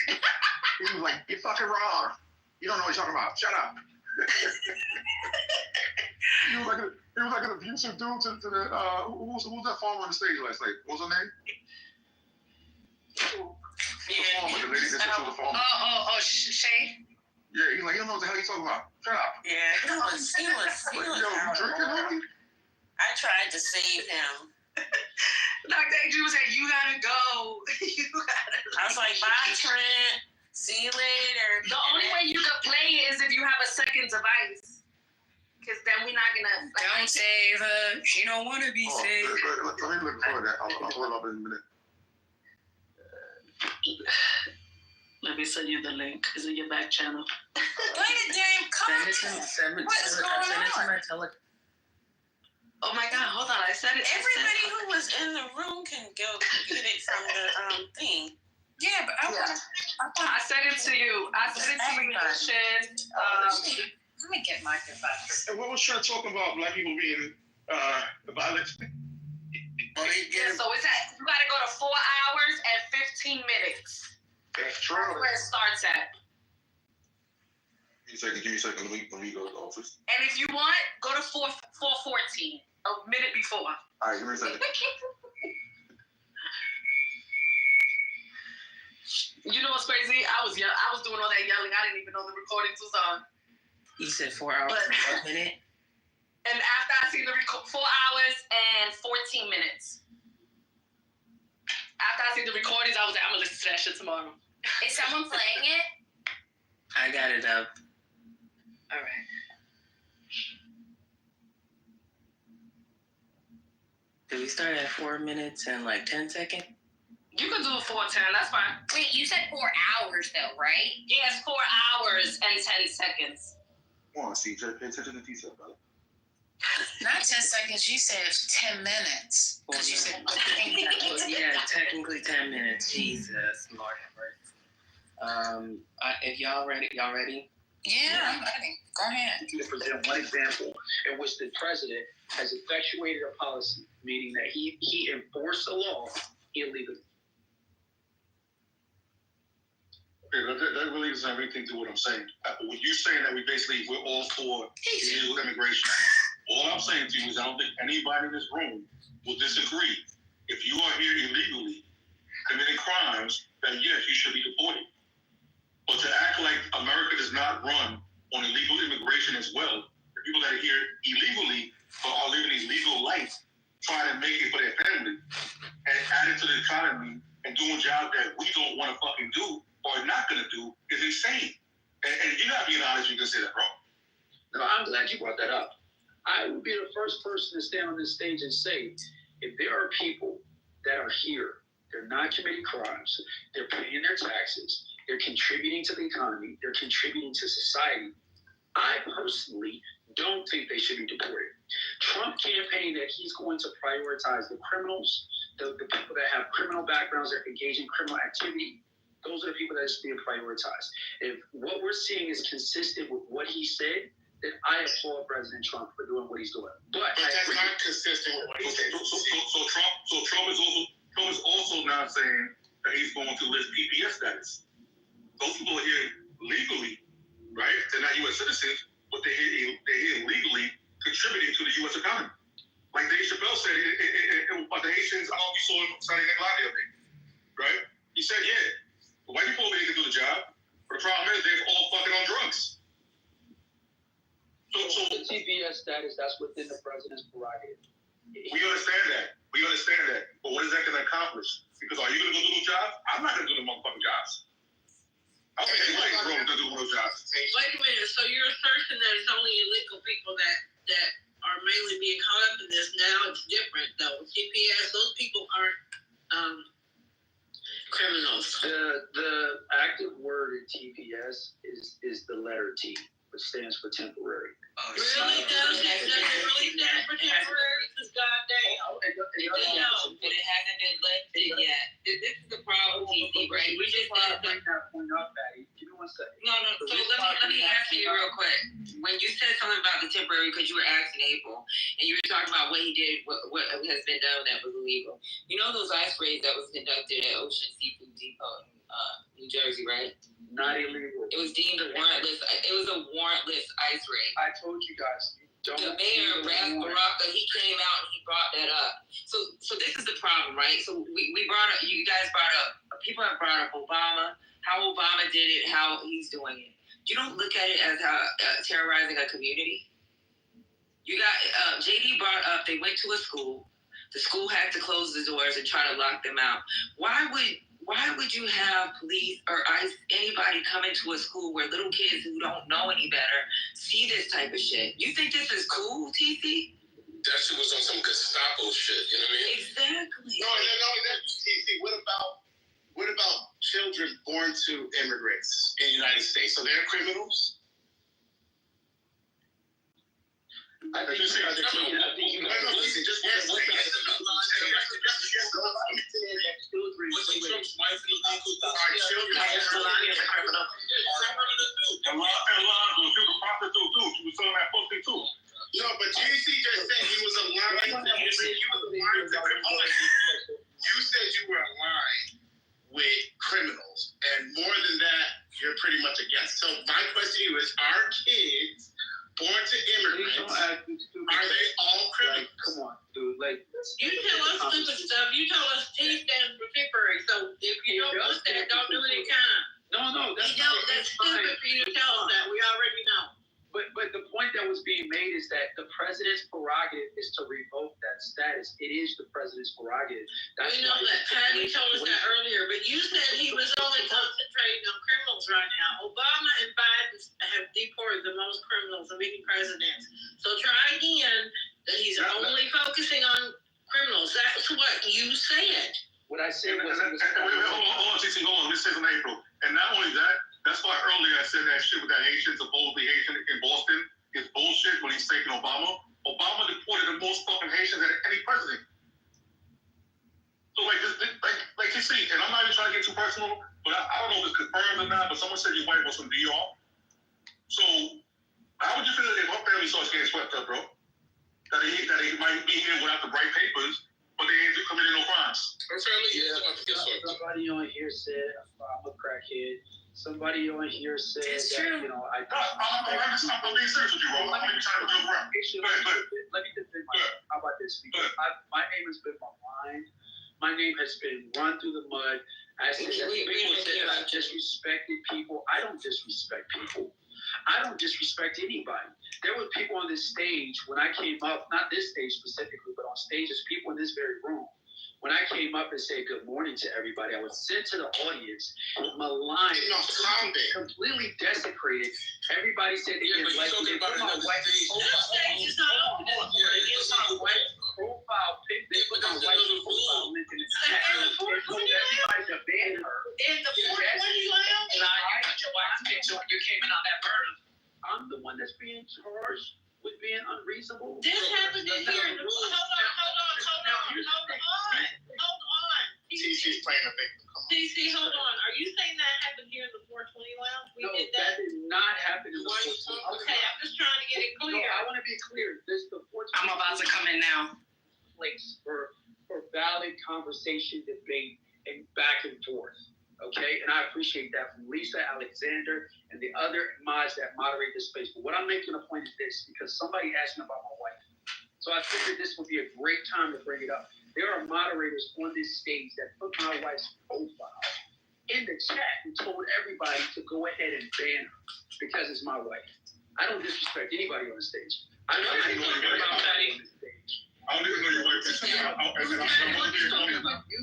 He was like, you're fucking wrong. You don't know what you're talking about. Shut up. He was like an abusive dude to the who's that farmer on the stage last night? What was her name? The lady that took the farmer. Oh, Shay. Yeah, he's like, you don't know what the hell you're talking about. Shut up. Yeah, he was Yo, you drinking, homie? I tried to save him. Dr. AG was like, you gotta go. I was like, bye, Trent. See you later. The only way you can play is if you have a second device. Because then we're not gonna... Don't save her. She don't want to be saved. Let me look for that. I'll pull it up in a minute. Let me send you the link. Is it your back channel? Play the damn content. Send it What's going to on? my telegram. Oh my God, hold on. I said it. Everybody who was in the room can go get it from the thing. Yeah, but I sent it to you. I sent it to you, Shin. Let me get my device. And what was Trent talking about? Black people being violent? Yeah, so it's at, you gotta go to 4 hours and 15 minutes. That's true. That's where it starts at. Give me a second. Let me go to the office. And if you want, go to 4:14, a minute before. All right, give me a second. You know what's crazy? I was doing all that yelling. I didn't even know the recordings was on. You said 4 hours and 1 minute? And after I seen the 4 hours and 14 minutes. After I seen the recordings, I was like, I'm gonna listen to that shit tomorrow. Is someone playing it? I got it up. All right. Did we start at 4 minutes and like 10 seconds? You can do it 4:10. That's fine. Wait, you said 4 hours though, right? Yes, 4 hours and 10 seconds. Come on, CJ, pay attention to detail, brother. Not 10 seconds. You said 10 minutes. Because you said. Yeah, technically 10 minutes. Jesus, Lord have mercy. If y'all ready? Yeah, I'm ready. Go ahead. To present one example in which the president has effectuated a policy, meaning that he enforced the law illegally. Okay, that really doesn't have anything to do with what I'm saying. When you saying that we're all for illegal immigration, all I'm saying to you is I don't think anybody in this room will disagree. If you are here illegally committing crimes, then yes, you should be deported. But to act like America does not run on illegal immigration as well, the people that are here illegally but are living a legal life, trying to make it for their family, and adding to the economy and doing jobs that we don't want to fucking do or not going to do is insane. And you're not being honest, you can say that, bro. No, I'm glad you brought that up. I would be the first person to stand on this stage and say, if there are people that are here, they're not committing crimes, they're paying their taxes, they're contributing to the economy, they're contributing to society, I personally don't think they should be deported. Trump campaigned that he's going to prioritize the criminals, the people that have criminal backgrounds, that engage in criminal activity. Those are the people that should be prioritized. If what we're seeing is consistent with what he said, then I applaud President Trump for doing what he's doing. But that's not consistent with what he said. So Trump is also now saying that he's going to list PPS status. Those people are here legally, right? They're not U.S. citizens, but they're here illegally contributing to the U.S. economy. Like Dave Chappelle said about the Haitians, I don't know if you saw him Saturday Night Live the other day, right? He said, yeah, the white people over here can do the job, but the problem is they're all fucking on drugs. So the TPS status, that's within the president's prerogative. We understand that. But what is that going to accomplish? Because are you going to go do those jobs? I'm not going to do the motherfucking jobs. I don't think anybody's going to do those jobs. Wait a minute. So you're asserting that it's only illegal people that are mainly being caught up in this. Now it's different though. TPS, those people aren't criminals. The active word in TPS is the letter T, which stands for temporary. Really? Does it really stand for temporary? This goddamn. No, but it hasn't been lifted yet. This is the problem, TC, right? We just bring that point up, Patty. Give me 1 second. No. So let me ask you real quick. When you said something about the temporary, because you were asking April, and you were talking about what he did, what has been done that was illegal. You know those ice raids that was conducted at Ocean Seafood Depot in New Jersey, right? Not illegal. It was deemed a warrantless. It was a warrantless ice raid. I told you guys. The mayor, Ras Baraka, he came out and he brought that up. So this is the problem, right? So we brought up, you guys brought up, people have brought up Obama, how Obama did it, how he's doing it. You don't look at it as terrorizing a community. You got, JD brought up, they went to a school. The school had to close the doors and try to lock them out. Why would you have police or ICE, anybody come into a school where little kids who don't know any better see this type of shit? You think this is cool, TC? That shit was on some Gestapo shit, you know what I mean? Exactly. No, TC, what about children born to immigrants in the United States? So they're criminals? I think you guys are clean. I think you guys are listen, just No, but JC just said he was a lying. He was a lying. Yes. So my question to you is: are kids born to immigrants? Are they all criminals? Like, come on, dude. Like, You tell us stupid stuff. You tell us T stands for temporary. So if you don't want that, don't do any kind. No, that's That's stupid for you to tell us that. We already know. But the point that was being made is that the president's prerogative is to revoke that status. It is the president's prerogative. We know that. Patty told us that earlier, but you said he was only concentrating on criminals right now. Obama and Biden have deported the most criminals of any presidents. So try again that he's only focusing on criminals. That's what you said. What I said was... Hold on, TC, hold on. This is in April. And not only that, that's why earlier I said that shit with that Haitian, supposedly Haitian in Boston is bullshit when he's taking Obama. Obama deported the most fucking Haitians than any president. So like you see, and I'm not even trying to get too personal, but I don't know if it's confirmed or not, but someone said your wife was from DR. So how would you feel if her family starts getting swept up, bro? That he might be here without the right papers, but they ain't committing no crimes. Her family is about to get swept up. Somebody on here said I'm a crackhead. Somebody on here said It's that, true. you know, I'm being serious with you, bro. I'm not even trying to joke around. Let me defend myself. How about this? Because my name has been maligned. My name has been run through the mud. I said that people said I disrespected people. I don't disrespect people. I don't disrespect anybody. There were people on this stage when I came up, not this stage specifically, but on stages, people in this very room. When I came up and said good morning to everybody, I was sent to the audience, maligned, completely desecrated. Everybody said they didn't like me. They put my white profile pic. They put my white profile link in the chat. They told everybody to ban her. In the 420 lounge? You came in on that burner. I'm the one that's being charged with being unreasonable. This happened in here. Hold on. TC's playing a victim. TC, hold on. Are you saying that happened here in the 420 lounge? We No, did that did not happen in the 420. Okay, I'm just trying to get it No, clear. I want to be clear. This the 420. I'm about to come in now. Place for valid conversation, debate, and back and forth. Okay, and I appreciate that from Lisa, Alexander, and the other mods that moderate this space. But what I'm making a point is this, because somebody asked me about my wife. So I figured this would be a great time to bring it up. There are moderators on this stage that put my wife's profile in the chat and told everybody to go ahead and ban her because it's my wife. I don't disrespect anybody on the stage. I don't even know anybody on the stage. I don't even know your wife.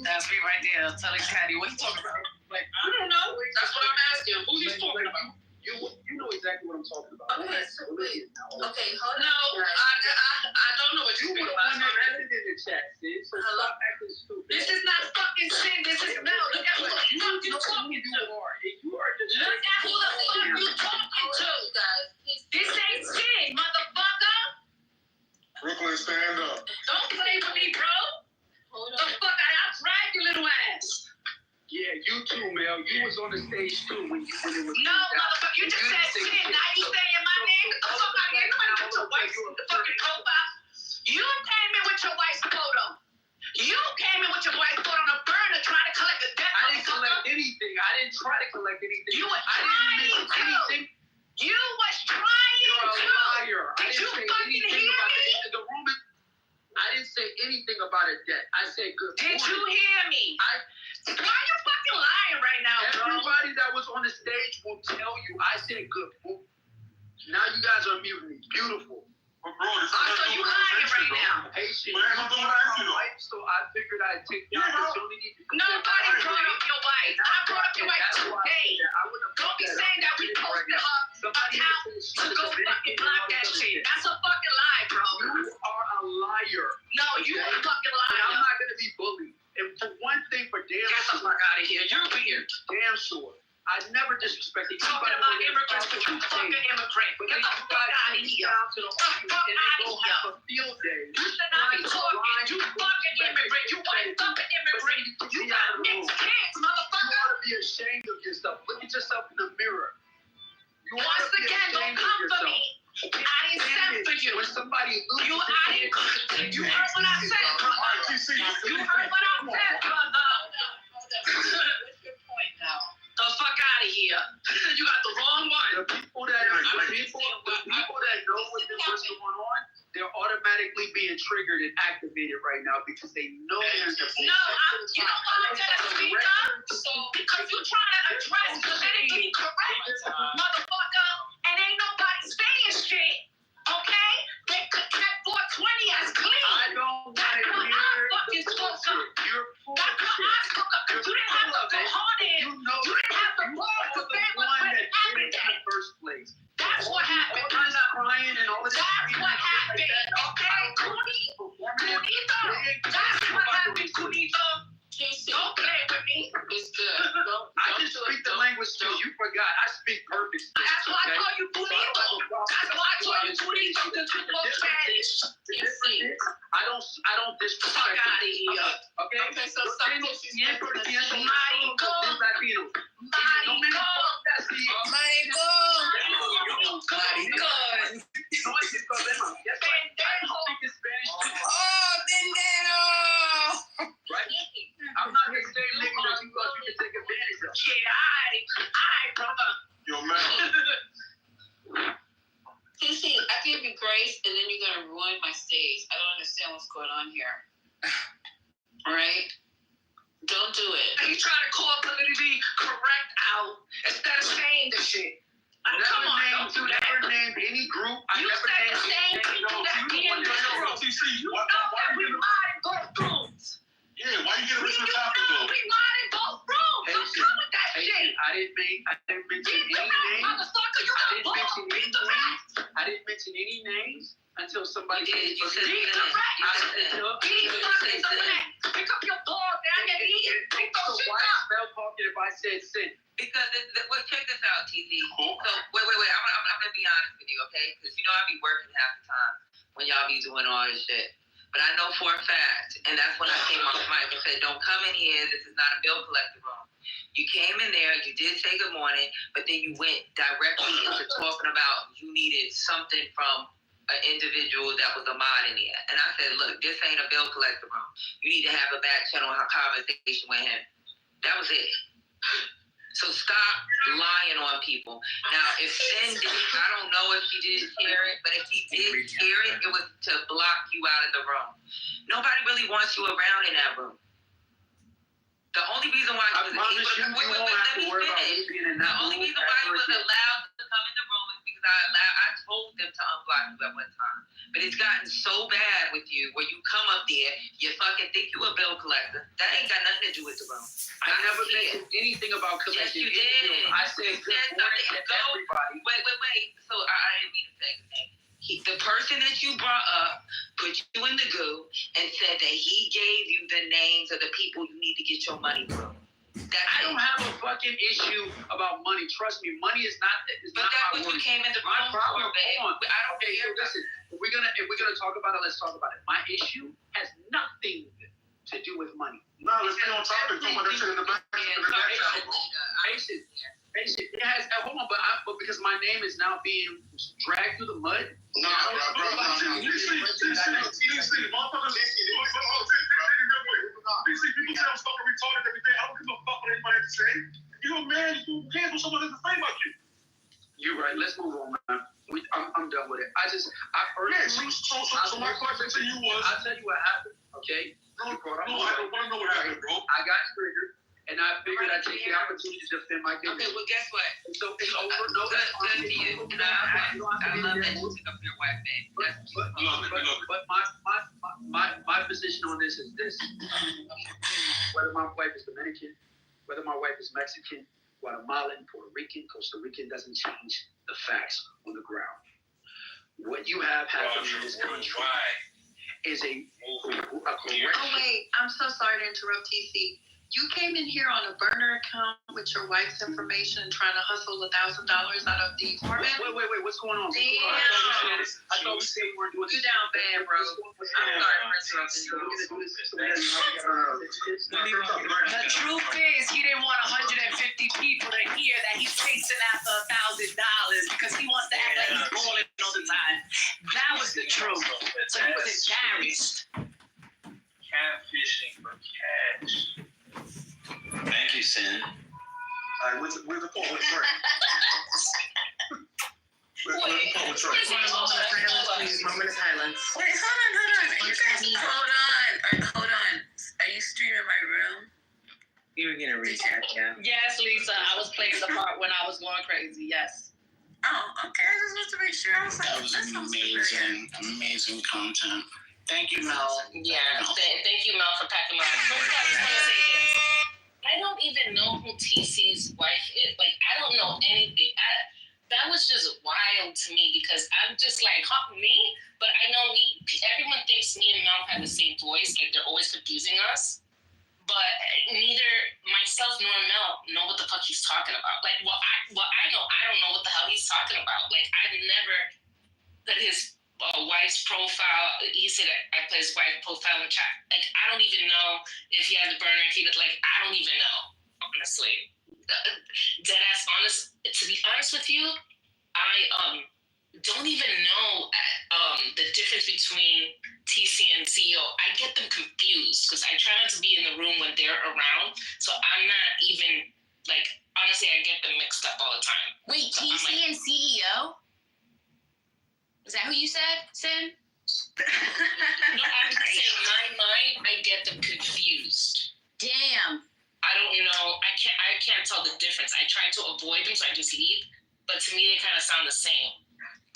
That's me right there. Telling Patty, what you talking about? Like, I don't know. That's what I'm asking. Who you talking about? You know exactly what I'm talking about. Okay, so wait. Okay, hold on. No, I don't know what You you're were talking the one about. that added in the chat, sis. So Hello? stop acting stupid. This is not fucking sin. This is Mel. Look at who the fuck you talking to. You are just Look at who the fuck you talking to. This ain't sin, motherfucker. Brooklyn, stand up. Don't play with me, bro. The fuck I'll drag your little ass. Yeah, you too, Mel. You was on the stage too when it was. No, motherfucker, you just said shit. Now you saying my name? Get the fuck out of here. Nobody put your wife's fucking profile. You came in with your wife's photo. You came in with your wife's photo on a burner trying to collect a debt. I didn't collect anything. I didn't try to collect anything. You was I didn't miss anything. You was trying You're a to. liar. Did you fucking hear me? The room is, I didn't say anything about a debt. I said good morning. Did you hear me? Why you fucking lying right now, bro? Everybody that was on the stage will tell you I said good morning. Now you guys are muting me. Beautiful. But bro, this So you lying right now? Patient. Man, I'm doing that to you. So I figured I'd take the opportunity to Nobody brought up your wife. I brought up your wife today. Don't be saying that we posted her account to go fucking block that shit. That's a fucking lie, bro. You are a liar. No, you a fucking And I'm liar. not gonna be bullied. And for one thing, for damn Get the fuck out of here. You're weird. damn sure, I never disrespected Talking about immigrants, but you fucking immigrant. Get the fuck out of here. To the Get the fuck out of have here. a field day. You should not be talking. You fucking immigrant. You white fucking immigrant. You got mixed kids, You motherfucker. ought to be ashamed of yourself. Look at yourself in the mirror. You ought Once to be again, don't ashamed of come for yourself. me. I didn't send for you. When somebody loses You heard what I said, brother. You heard what I said, brother. What's your point now? The fuck out of here. You got the wrong right now because they know there's a No, you know why I'm gonna speak up? Because you're trying to address politically correct, motherfucker, and ain't nobody saying shit, okay? They could kept 420 as clean. I don't want That's to what I hear fucking spoke up. You're full of That's what I shit. spoke up. You didn't have the cojones. You didn't have the balls to say what one that happened did it in the first place. That's what happened. All this crying and all this. That's what happened, okay, Cooney? Kunita, that's what happened, Kunita. Don't play with me. It's good. I just speak the language too. You forgot. I speak perfect Spanish. That's why I call you Kunita. That's why I call you Kunita, because you know Spanish. I don't disrespect. Fuck out of here. Okay. Okay, so some disrespect. Marico. Latino. Marico. Marico. Marico. No hay problema. Yes, Pendejo. I speak Spanish too. Oh, Dendero. Right? I'm not the same nigga that you thought you could take advantage of. Yeah, alright, brother. Yo, man. See, I give you grace, and then you're gonna ruin my stage. I don't understand what's going on here. All right? Don't do it. And you trying to call politically correct out instead of saying the shit. Come on, don't do that. Never named any group. I You never said the named same any people that be in this Yo, room. TC, You know that we lied in both rooms. Yeah, why you getting You rid of the know topic though? we lied in both rooms. Don't come with that shit. I didn't mention Beat the any rap, names. motherfucker. You got balls. Beat the rap. I didn't mention any names until somebody You did. You said Beat that. the rap. You said that. Beat fucking the rap. Pick up your balls down your knees. Pick those shit why up. spell talking if I said sin? Because well, check this out, TZ. Cool. So wait. I'm gonna be honest with you, okay? Because you know I be working half the time when y'all be doing all this shit. But I know for a fact, and that's when I came off mic and said, "Don't come in here. This is not a bill collector room." You came in there, you did say good morning, but then you went directly into talking about you needed something from an individual that was a mod in there. And I said, "Look, this ain't a bill collector room. You need to have a back channel conversation with him." That was it. So stop lying on people. Now, if Sin did, I don't know if she did hear it, but if he did hear it, it was to block you out of the room. Nobody really wants you around in that room. The only reason why I he was promise able you, to, you won't have to worry about finish. being in The that only room reason why he ever was again. allowed to come in the room is because I told them to unblock you at one time. But it's gotten so bad with you where you come up there, you fucking think you a bill collector. That ain't got nothing to do with the room. I never mentioned anything about Yes, collecting. you did. I said You good said morning something. to everybody. Wait. So I didn't mean to say anything. The person that you brought up put you in the goo and said that he gave you the names of the people you need to get your money from. I don't have a fucking issue about money. Trust me, money is not. But that's what you came in the room for, babe. I don't Okay, care. so listen. If we're gonna talk about it, let's talk about it. My issue has nothing to do with money. No, let's stay on topic. Talk about that shit in the back. Basic. It has. Hold on, but because my name is now being dragged through the mud. No. DC, motherfuckers. DC, people say I'm fucking retarded every day. I don't give a fuck what anybody has to say. You're a man. You can't do someone that's the same like you. You're right. Let's move on, man. I'm done with it. I heard. Yeah. So my question to you was. I'll tell you what happened. Okay. I want to know what happened, bro. I got triggered, and I figured I'd take the opportunity to defend my case. Okay, well, guess what? So it's over. No, Good to you. And I love that you took up your wife, babe. But my position on this is this: whether my wife is Dominican, whether my wife is Mexican, Guatemalan, Puerto Rican, Costa Rican, doesn't change the facts on the ground. What you have happening in this country is a correction. Oh wait, I'm so sorry to interrupt, TC. You came in here on a burner account with your wife's information and trying to hustle $1,000 out of the apartment. Wait, what's going on? Damn. I thought we said we weren't doing this. You down bad, bro. I'm sorry for interrupting you. The truth is, he didn't want 150 people to hear that he's chasing after $1,000 because he wants to act like he's balling all the time. That was the truth. So he was embarrassed. Catfishing for cash. Thank you, Sin. All right, where's the poet Trey? Where's the poet Trey? Moment of silence. Wait, hold on. You guys, hold on. Hold on. Are you streaming my room? You were gonna recap, yeah. Yes, Lisa. I was playing the part when I was going crazy. Yes. Oh, okay. I just wanted to make sure. I was like, That was amazing content. Thank you, Mel. Yeah. Thank you, Mel, for packing my. I don't even know who TC's wife is. Like, I don't know anything. That was just wild to me because I'm just like, me? But I know everyone thinks me and Mel have the same voice. Like, they're always confusing us. But neither myself nor Mel know what the fuck he's talking about. Like, I know, I don't know what the hell he's talking about. Like, I've never put his wife's profile. He said I put his wife's profile in the chat. Like, I don't even know if he has a burner. If he would, like, I don't even know, honestly. Dead ass honest. To be honest with you, I don't even know the difference between TC and CEO. I get them confused because I try not to be in the room when they're around. So I'm not even, like, honestly, I get them mixed up all the time. Wait, So TC and CEO? Is that who you said, Sin? No, I'm just saying, my mind, I get them confused. Damn. I don't know. I can't tell the difference. I try to avoid them, so I just leave. But to me, they kind of sound the same.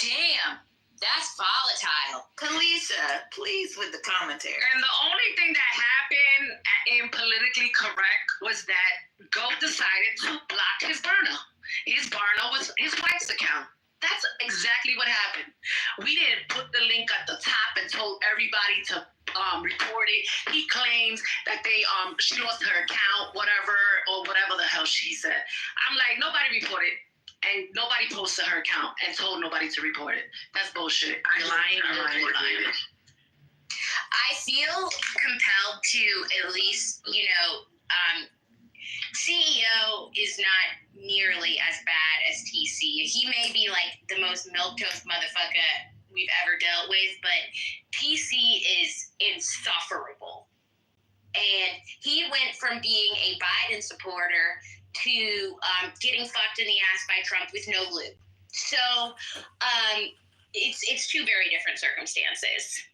Damn. That's volatile. Kalisa, please with the commentary. And the only thing that happened in Politically Correct was that Goat decided to block his burner. His burner was his wife's account. That's exactly what happened. We didn't put the link at the top and told everybody to report it. He claims that she lost her account, whatever the hell she said. I'm like, nobody reported. And nobody posted her account and told nobody to report it. That's bullshit. I'm lying. I feel compelled to at least, CEO is not nearly as bad as TC. He may be like the most milquetoast motherfucker we've ever dealt with, but TC is insufferable. And he went from being a Biden supporter to getting fucked in the ass by Trump with no lube. So it's two very different circumstances.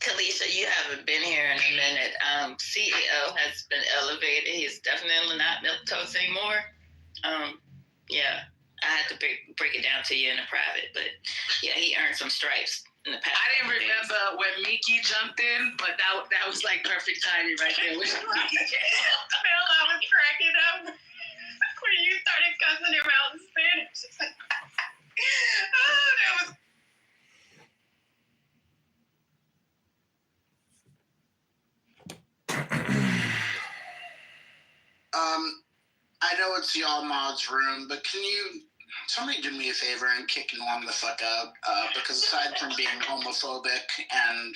Kalisa, you haven't been here in a minute. CEO has been elevated. He's definitely not milquetoast anymore. Yeah, I had to break it down to you in a private, but yeah, he earned some stripes in the past. I didn't remember when Miki jumped in, but that was like perfect timing right there. Phil, I was cracking up when you started cussing him out in Spanish. That was. I know it's y'all mods room, but can somebody do me a favor and kick Norm the fuck out? Because aside from being homophobic and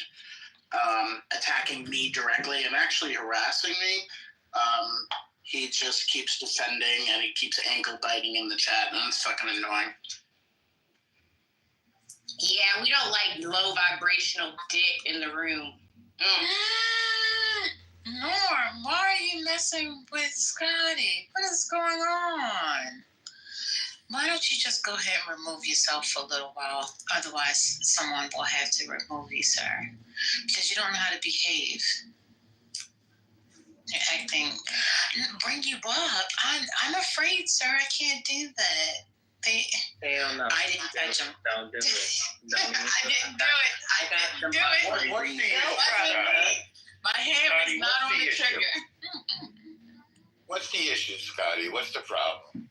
attacking me directly and actually harassing me, he just keeps defending and he keeps ankle biting in the chat, and it's fucking annoying. Yeah, we don't like low vibrational dick in the room. Norm, why are you messing with Scotty? What is going on? Why don't you just go ahead and remove yourself for a little while? Otherwise, someone will have to remove you, sir. Because you don't know how to behave. You're acting... Bring you up. I'm afraid, sir. I can't do that. They don't know. I didn't touch him. Don't do it. I didn't do it. I didn't do it. What's the issue? My hand was not on the trigger. What's the issue, Scotty? What's the problem?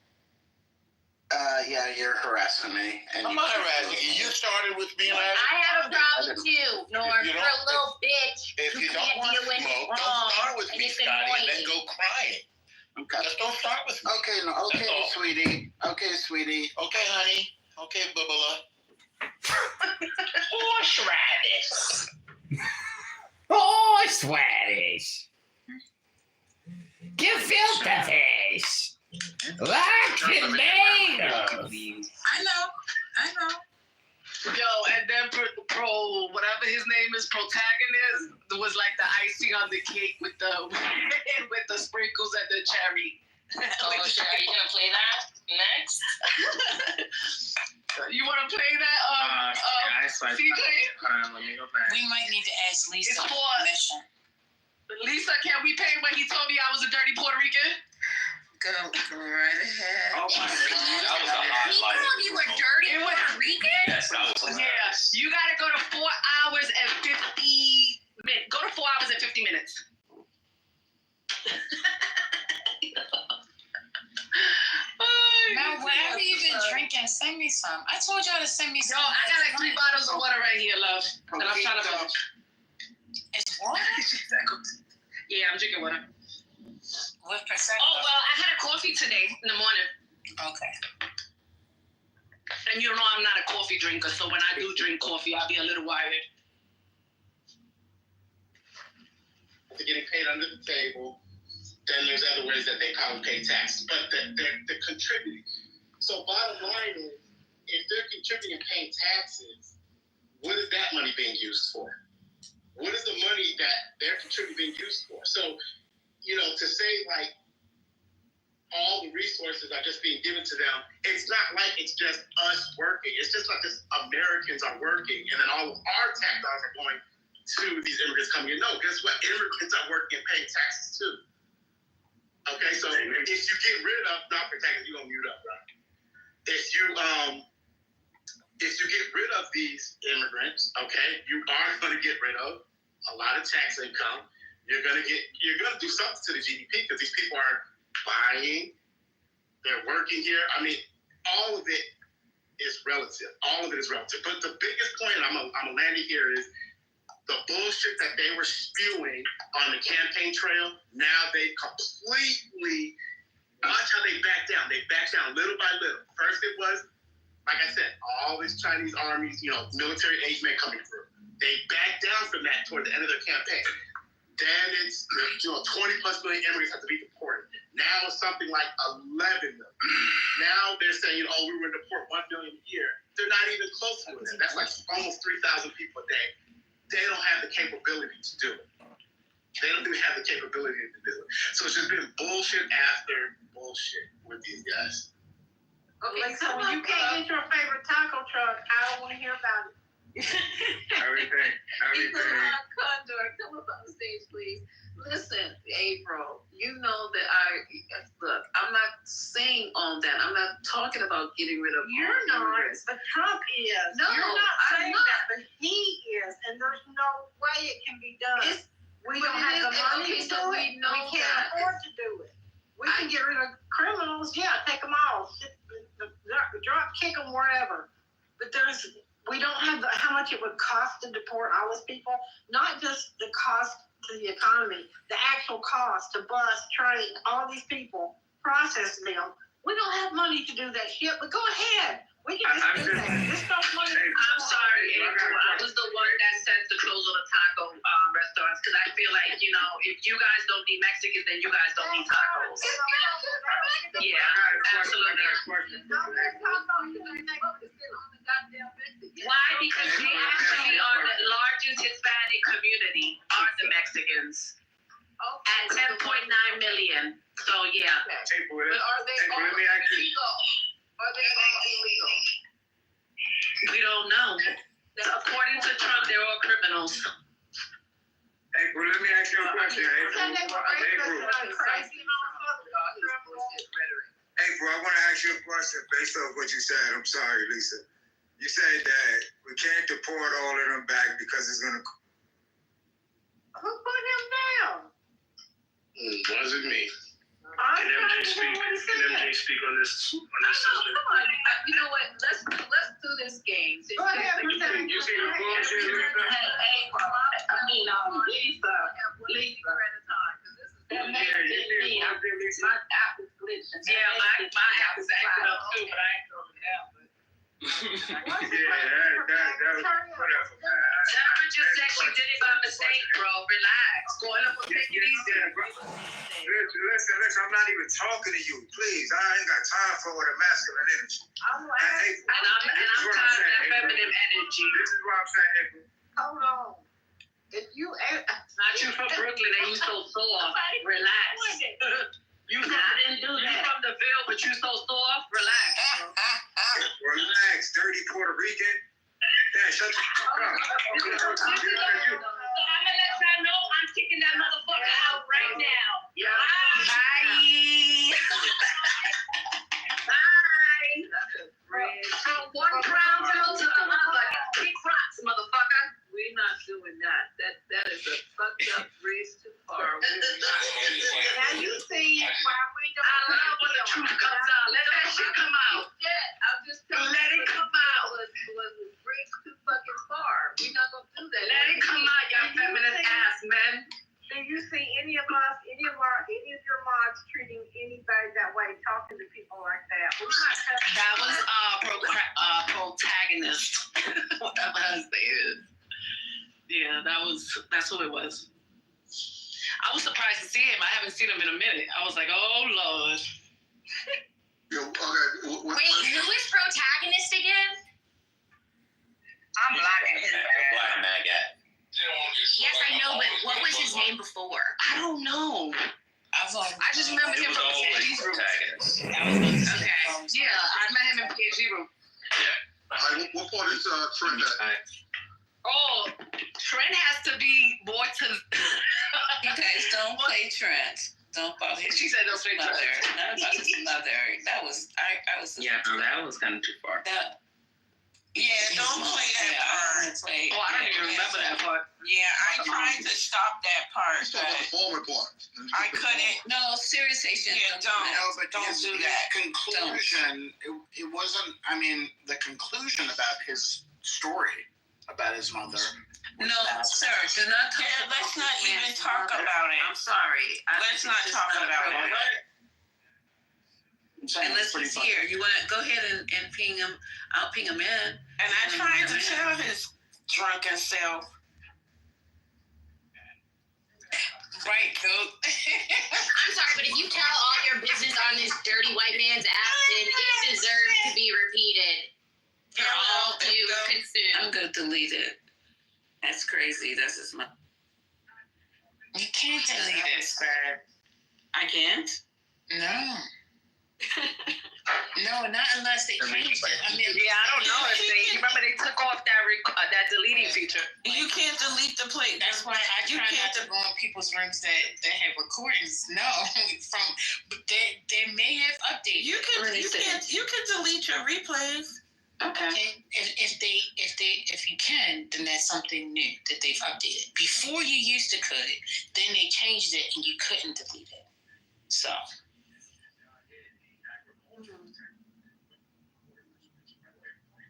Yeah, you're harassing me. And I'm not harassing you. You started with me last I have a problem too, Norm. If you You're a little bitch. If you don't can't want deal with smoke, it don't wrong, start with and me, it's Scotty, and then annoying. go crying. Okay. Just don't start with me. Okay, sweetie. Okay, sweetie. Okay, honey. Okay, Bubba. Horseradish. Horseradish. Gefilte fish. Like tomatoes. I know. Yo, and then pro whatever his name is, protagonist was like the icing on the cake with the with the sprinkles and the cherry. Oh, sure. Are you gonna play that next? You want to play that? I I swiped. CJ? Hold on, let me go back. We might need to ask Lisa It's for for- permission. Lisa, can we pay when he told me I was a dirty Puerto Rican? Go right ahead. That was a He highlight. called you a dirty It was- Puerto Rican? Yes, that was Yeah, hilarious. you gotta go to 4 hours and 50 minutes. Go to 4 hours and 50 minutes. Now, whatever you've been drinking, send me some. I told y'all to send me Yo, some. I got like 3 bottles of water right here, love. And I'm trying to finish. It's water? Yeah, I'm drinking water. With Prosecco. Oh, well, I had a coffee today in the morning. Okay. And you know I'm not a coffee drinker, so when I do drink coffee, I'll be a little worried. They're getting paid under the table. Then there's other ways that they probably pay taxes, but they're contributing. So bottom line is, if they're contributing and paying taxes, what is that money being used for? What is the money that they're contributing being used for? So, you know, to say like all the resources are just being given to them, it's not like it's just us working. It's just like just Americans are working, and then all of our tax dollars are going to these immigrants coming in. No, guess what? Immigrants are working and paying taxes too. Okay, so if you get rid of, not for taxes, you're gonna mute up, right? If you get rid of these immigrants, okay, you are gonna get rid of a lot of tax income. You're gonna do something to the GDP because these people are buying, they're working here. I mean, all of it is relative. All of it is relative. But the biggest point I'm gonna land it here is the bullshit that they were spewing on the campaign trail. Now they completely watch how they back down. They back down little by little. First it was, like I said, all these Chinese armies, you know, military age men coming through. They backed down from that toward the end of their campaign. Then it's, you know, 20 plus million immigrants have to be deported. Now it's something like 11 million. Now they're saying, oh, we were going to deport 1 million a year. They're not even close to it. That's like almost 3,000 people a day. They don't have the capability to do it. They don't even have the capability to do it. So it's just been bullshit after bullshit with these guys. Okay, so when you can't get your favorite taco truck, I don't want to hear about it. Everything. Condor, come up on the stage, please. Listen, April, you know that look, I'm not saying on that. I'm not talking about getting rid of. You're not, but Trump is. No, You're not I'm saying not. that, but he is, and there's no way it can be done. We don't have the money to do it. We can't afford to do it. We can get rid of criminals, yeah, take them all, drop, kick them wherever. But we don't have how much it would cost to deport all those people. Not just the cost to the economy, the actual cost to bus, train, all these people, process them. We don't have money to do that shit, but go ahead. We can just do that. Just don't money. I'm sorry, April. I was the one that said to close all the taco restaurants because I feel like, you know, if you guys don't need Mexicans, then you guys don't need tacos. Yeah, absolutely. Why? Because they actually are the largest Hispanic community, are the Mexicans. At 10.9 million. So, yeah. But are they all illegal? Are they all illegal? We don't know. According to Trump, they're all criminals. April, let me ask you a question. April, I want to ask you a question based on what you said. I'm sorry, Lisa. You said that we can't deport all of them back because it's going to... Who put him down? Wasn't me. Can MJ speak on this subject? Come on. You know what? Let's do this game. Go ahead, You see the bullshit, Lisa? Hey, Lisa. Yeah, my app is acting up too, but I ain't throwing it down. Whatever. Sarah just said she did it by mistake, bro. Relax. Go on up and take it easy. Listen, I'm not even talking to you. Please, I ain't got time for all the masculine energy. And I'm tired of that feminine energy. This is what I'm saying, April. Hold on. If you not you from Brooklyn and you so soft. Relax. I didn't do that. You from the Ville, but you so soft. Relax. Relax, dirty Puerto Rican. Yeah, shut the I'm gonna let y'all know I'm kicking that motherfucker out right now. Yeah. Bye. Bye. From one crown jewel to another. Kick rocks, motherfucker. We're not doing that. That is a fucked up bridge too far. Now you see why we don't. I love when the truth comes out. Let that shit come out. Yeah, I'm just telling you. Let it come out. Was a bridge too fucking far. We're not gonna do that. Let it come out, y'all feminist ass men. Do you see any of us, any of your mods treating anybody that way, talking to people like that? We're not touching. That was protagonist. Whatever his name is. Yeah, that's who it was. I was surprised to see him. I haven't seen him in a minute. I was like, oh Lord. Wait, who is protagonist again? I'm blocking his Black man guy. Yes, I know, but what was his name before? I don't know. I just remember him It was from always PhD room. protagonist. Okay. Yeah, I met him in PhD room. All right, what part is Trent at? Oh, Trent has to be more to. You guys don't play Trent. Don't bother. She said don't play mother. Trent. Not about his mother. That was I was. Yeah, no, that was kind of too far. That, Yeah, don't play that part. Oh, I don't even remember that part. Yeah, I tried to stop that part, Stop but the former part. I couldn't. no, serious Asian. Yeah, don't. No, but Don't his, do his that. conclusion, it wasn't, I mean, the conclusion about his story about his mother. No, sir, do not talk Yeah, about let's not this even man's talk mother. about it. I'm sorry. Let's not talk about it. Unless he's here. You want to go ahead and ping him? I'll ping him in. And I tried to tell his drunken self. Right, Coop. I'm sorry, but if you tell all your business on this dirty white man's app, then it deserves to be repeated for all to consume. I'm gonna delete it. That's crazy. That's just my. You can't delete it. I can't. No. No, not unless they change it. I mean, Yeah, I don't know if they. You remember they took off that deleting feature. You can't delete the plate. that's why I try not to go in people's rooms that have recordings. No, but they may have updated. You can delete your replays. Okay. If you can, then that's something new that they've updated. Before you used to could, then they changed it and you couldn't delete it. So.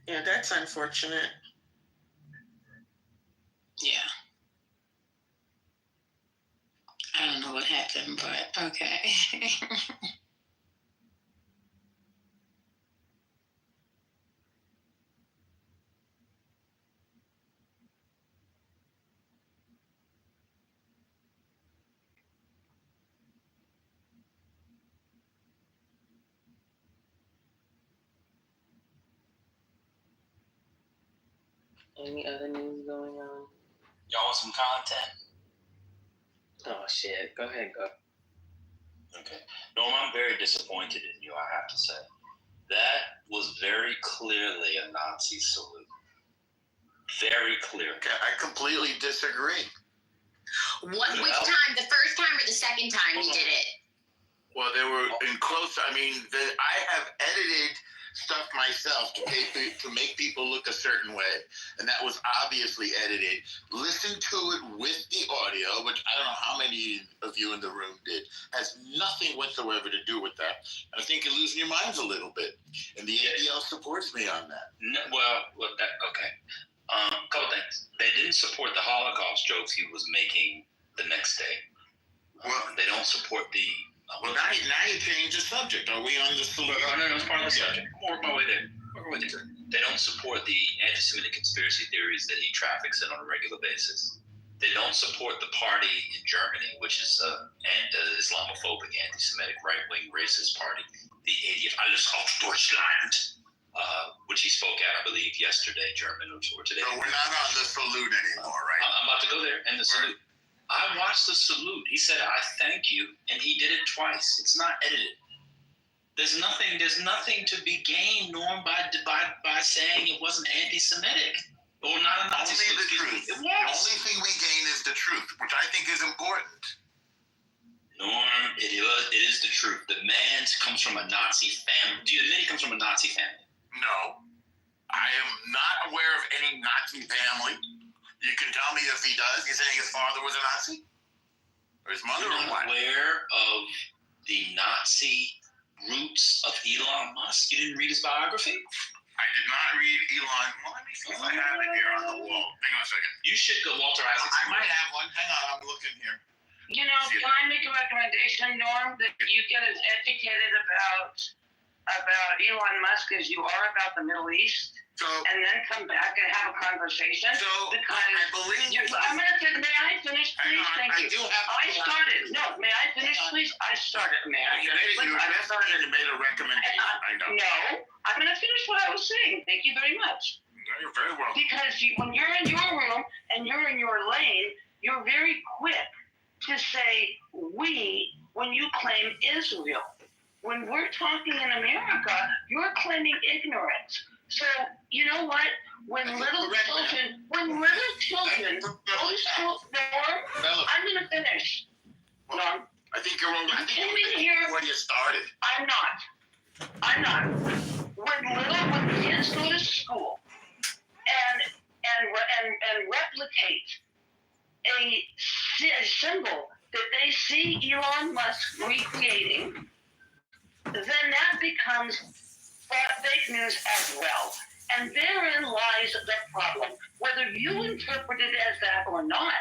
Yeah, that's unfortunate. Yeah. I don't know what happened, but okay. Any other news going on? Y'all want some content? Oh shit! Go ahead, go. Okay. Norm, I'm very disappointed in you, I have to say. That was very clearly a Nazi salute. Very clear. I completely disagree. Which time? The first time or the second time you did it? Well, they were in close. I mean, I have edited stuff myself to make people look a certain way, and that was obviously edited. Listen to it with the audio, which I don't know how many of you in the room did. Has nothing whatsoever to do with that. And I think you're losing your minds a little bit, and the ADL supports me on that. No, okay. Couple things. They didn't support the Holocaust jokes he was making the next day. They don't support the. Well, now you change the subject. Are we on the salute? No, it's part of the subject. Work my way there. They don't support the anti-Semitic conspiracy theories that he traffics in on a regular basis. They don't support the party in Germany, which is an Islamophobic, anti-Semitic, right-wing racist party, the ADF, Alles auf Deutschland, which he spoke at, I believe, yesterday, German, or today. So we're not on the salute anymore, right? I'm about to go there, and the salute. I watched the salute. He said, "I thank you," and he did it twice. It's not edited. There's nothing to be gained, Norm, by saying it wasn't anti-Semitic. Well, not a Nazi Only school, the excuse me. truth. It The was. only thing we gain is the truth, which I think is important. Norm, it is the truth. The man comes from a Nazi family. Do you admit he comes from a Nazi family? No. I am not aware of any Nazi family. You can tell me if he does. You're saying his father was a Nazi? Or his mother You're or not what? aware of the Nazi roots of Elon Musk? You didn't read his biography? I did not read Elon. Well, let me see if I have it here on the wall. Hang on a second. You should go Walter Isaacson. I might have one. Hang on, I'm looking here. You know, can I make a recommendation, Norm, that you get as educated about Elon Musk as you are about the Middle East, and then come back and have a conversation? Because I believe. I'm going to say, may I finish, please? Thank you. I do have. I started. No, may I finish, please? I started. May I finish? You made a recommendation. I know. No, I'm going to finish what I was saying. Thank you very much. You're very welcome. Because when you're in your room and you're in your lane, you're very quick to say we when you claim Israel. When we're talking in America, you're claiming ignorance. So you know what? When little children, those Norm, I'm going to finish. Norm, I think you're wrong. I think you mean here where you started. I'm not. When kids go to school and replicate a symbol that they see Elon Musk recreating, then that becomes fake news as well. And therein lies the problem. Whether you interpret it as that or not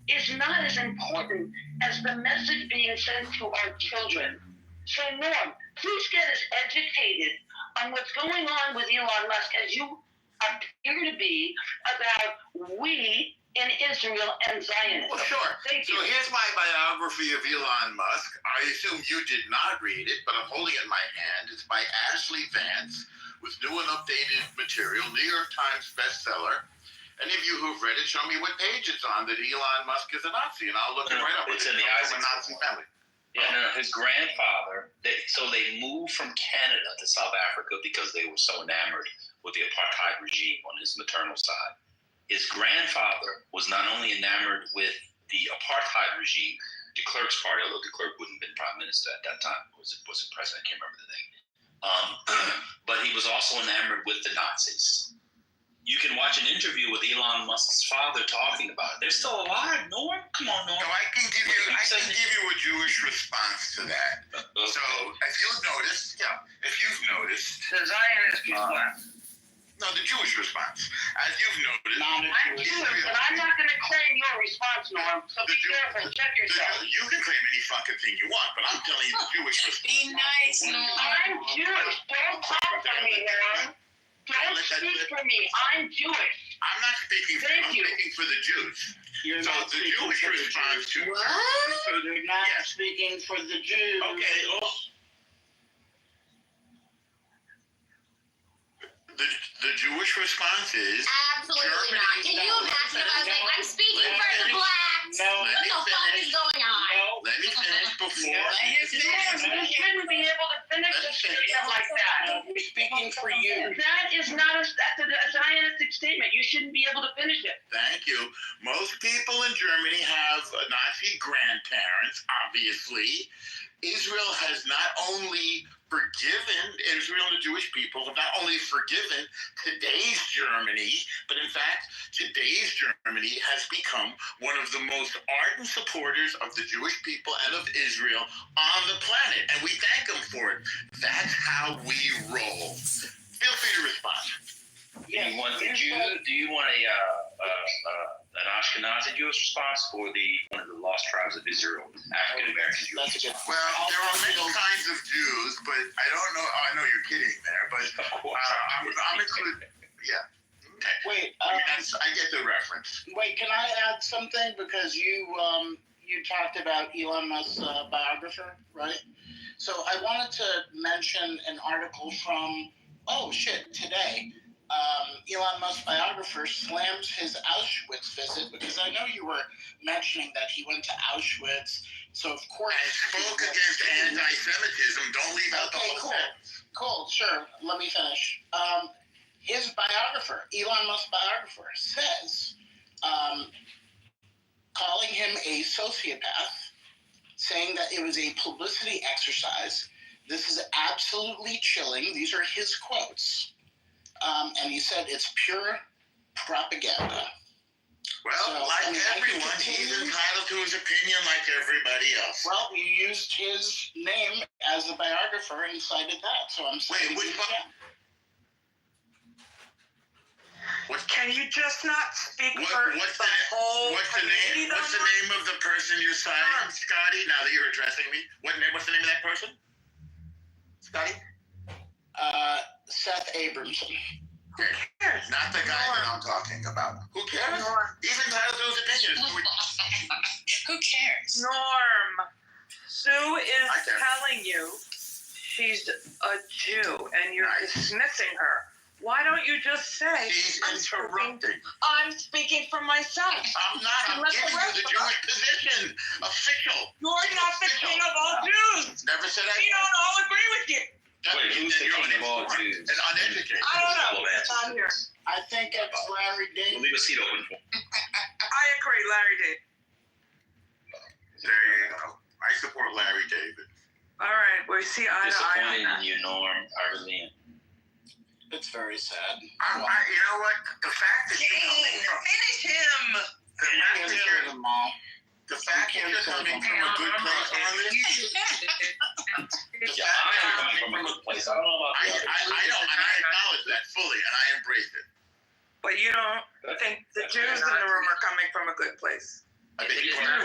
is not as important as the message being sent to our children. So Norm, please get us educated on what's going on with Elon Musk as you appear to be about we in Israel and Zionism. Well, sure. Thank you. So here's my biography of Elon Musk. I assume you did not read it, but I'm holding it in my hand. It's by Ashley Vance with new and updated material, New York Times bestseller. Any of you who've read it, show me what page it's on that Elon Musk is a Nazi, and I'll look it right up. It's in the Isaacson Nazi family. Yeah, no, his grandfather, they moved from Canada to South Africa because they were so enamored with the apartheid regime on his maternal side. His grandfather was not only enamored with the apartheid regime, de Klerk's party, although de Klerk wouldn't have been prime minister at that time, was it president? I can't remember the name. But he was also enamored with the Nazis. You can watch an interview with Elon Musk's father talking about it. They're still alive, Norm. Come on, Norm. No, I can give you a Jewish response to that. Okay. So if you've noticed, The Zionist response. No, the Jewish response. As you've noticed, I'm Jewish, but I'm not going to claim your response, Norm. So be careful. Check yourself. You can claim any fucking thing you want, but I'm telling you the Jewish response. Be nice, Norm. I'm Jewish. Don't talk for me, Norm. Don't speak for me. I'm Jewish. I'm not speaking for you. I'm speaking for the Jews. You're so not the speaking Jewish for the response to Jews. So they're not speaking for the Jews. Okay. The Jewish response is Absolutely Germany. not. Can you imagine if I was like, I'm speaking for the blacks? What the fuck is going on? Let me finish before. You shouldn't be able to finish a statement like that. We're speaking for you. That is not that's a Zionistic statement. You shouldn't be able to finish it. Thank you. Most people in Germany have Nazi grandparents, obviously. Israel has not only forgiven, Israel and the Jewish people have not only forgiven today's Germany, but in fact, today's Germany has become one of the most ardent supporters of the Jewish people and of Israel on the planet. And we thank them for it. That's how we roll. Feel free to respond. Do you want an Ashkenazi Jewish response or one of the lost tribes of Israel, African American Jews? Well, there are many kinds of Jews, but I don't know. I know you're kidding there, but I'm included. Yeah. Okay. Wait. I get the reference. Wait, can I add something? Because you talked about Elon Musk's biographer, right? So I wanted to mention an article from today. Elon Musk's biographer slams his Auschwitz visit because I know you were mentioning that he went to Auschwitz. So of course, and spoke against anti-Semitism. Don't leave out the whole sentence. Cool. Sure. Let me finish. his biographer, Elon Musk's biographer, says, calling him a sociopath, saying that it was a publicity exercise. This is absolutely chilling. These are his quotes. And he said it's pure propaganda. Well, everyone, he's entitled to his opinion like everybody else. Well, you used his name as a biographer and cited that, so I'm saying. Wait, which one? Can you just not speak What's for the whole name? What's the name of the person you're citing, Scotty? Now that you're addressing me, what's the name of that person? Scotty? Seth Abramson. Okay. Not the guy that I'm talking about. Who cares? He's entitled to his opinion. Who cares? Norm, Sue is telling you she's a Jew and you're dismissing her. Why don't you just say, she's interrupting? I'm speaking for myself. I'm not. I'm giving you the Jewish position. Official. You're not the king of all Jews. Never said I. We don't all agree with you. Wait, who's the king of all Jews? And uneducated. I don't know. It's not here. I think it's Larry David. We'll leave a seat open for him. I agree, Larry David. There you go. I support Larry David. All right, we see eye to eye on that. Disappointed in you, Norm. I really am. It's very sad. You know what? The fact that Finish him. The fact that you're coming from a good place on this. I'm coming from a good place. I don't know about I know, and I acknowledge that fully, and I embrace it. But you don't think the Jews in the room are coming from a good place. I think you Well,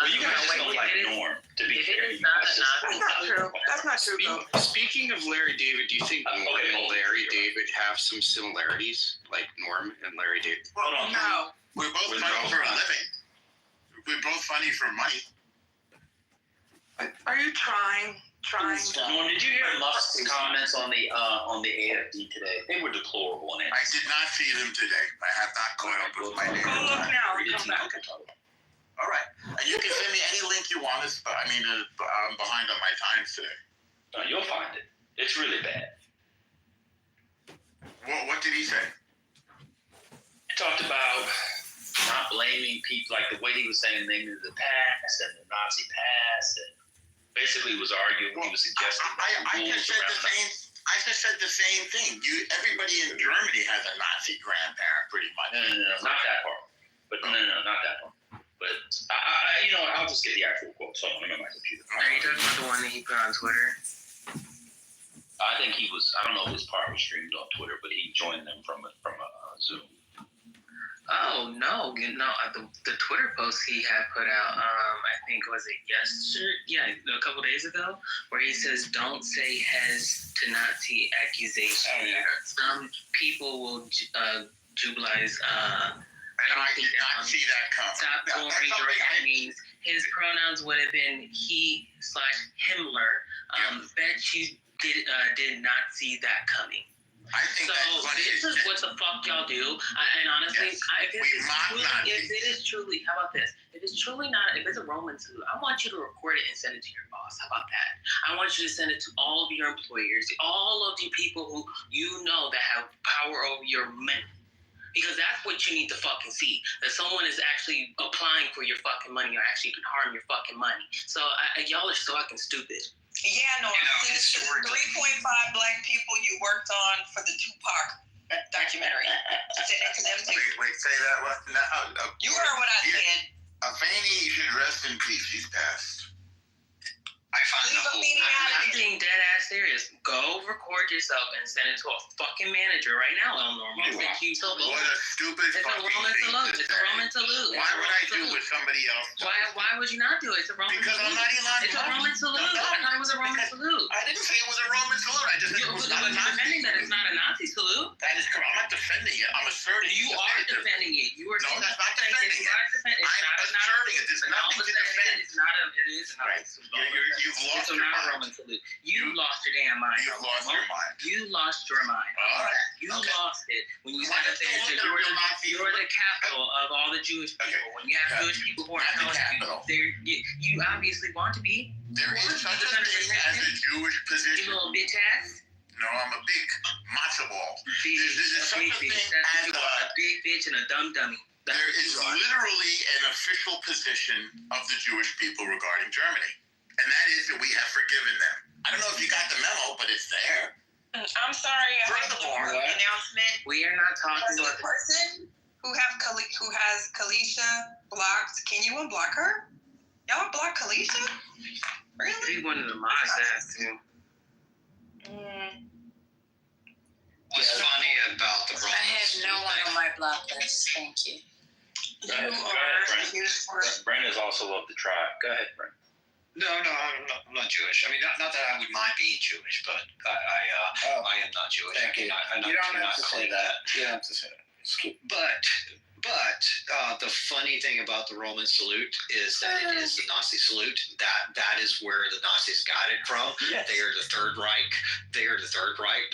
you guys don't like Norm, to be fair. That's not true. That's not true, though. Speaking of Larry David, do you think Norm and Larry David have some similarities, like Norm and Larry David? Well, No. we're both funny for a living. We're both funny for money. Are you trying? Norm, did you hear Musk's comments on the AFD today? They were deplorable. I did not see them today. I have not caught up with my neighbors. Go look now. Come back. All right. And you can send me any link you want. I'm behind on my times today. You'll find it. It's really bad. What did he say? He talked about not blaming people, like the way he was saying they knew the past and the Nazi past, and basically was arguing. He was suggesting. I just said the same thing. Everybody in Germany has a Nazi grandparent, pretty much. No, not that part. But no, not that one. But I'll just get the actual quote. So I'm on my computer. Are you talking about the one that he put on Twitter? I think he was. I don't know if his part was streamed on Twitter, but he joined them from a Zoom. Oh no! The Twitter post he had put out. I think was it yesterday? Yeah, a couple days ago, where he says, "Don't say hes to Nazi accusations. Some people will jubilize." I did not see that come. Stop glory your enemies. His pronouns would have been he/Himmler. Bet you did not see that coming. I think this is what the fuck y'all do. And honestly, if it is truly, how about this? If it's truly not, if it's a Roman salute, I want you to record it and send it to your boss. How about that? I want you to send it to all of your employers, all of the people who you know that have power over your money. Because that's what you need to fucking see. That someone is actually applying for your fucking money or actually can harm your fucking money. So y'all are fucking stupid. Yeah, no, since 3.5 black people you worked on for the Tupac documentary. Send it to them too. Wait, say that what? No, you heard what I said. Afeni should rest in peace. She's passed. I'm being dead ass serious. Go record yourself and send it to a fucking manager right now, Eleanor. What a stupid It's a Roman salute. It's a Roman salute. Why would I do with somebody else? Why would you not do it? It's a Roman salute. Because I'm not Elon. It's a Roman salute. I thought it was a Roman salute. I didn't say it was a Roman salute. I just said it was not a Nazi. Defending that it's not a Nazi salute. That is correct. I'm not defending it. I'm asserting. You are defending it. You are. No, that's not defending it. I'm asserting it. There's nothing to defend. It's not a. It is a Nazi salute. You've lost your mind. Roman salute. You lost your damn mind. You lost your mind. You lost your mind. All right. You lost it when you said that you're the capital of all the Jewish people. When you have Jewish people who are telling you obviously want to be. There is such a thing as a Jewish position. You little bitch ass. No, I'm a big matzo ball. There's such a thing as a big bitch and a dumb dummy. There is literally an official position of the Jewish people regarding Germany, and that is that we have forgiven them. I don't know if you got the memo, but it's there. I'm sorry. Furthermore, Announcement. We are not talking The about person who has Kalisha blocked, can you unblock her? Y'all block Kalisha? Really? Be one of the mods asked too. What's funny about the I have no one on my block list. Thank you. Go ahead, Brent is also of the tribe. Go ahead, Brent. No, I'm not Jewish. I mean, not that I would mind being Jewish, but I am not Jewish. Thank you. You don't have to say that. You don't have to say that. But the funny thing about the Roman salute is that it is the Nazi salute. That is where the Nazis got it from. Yes. They are the Third Reich. The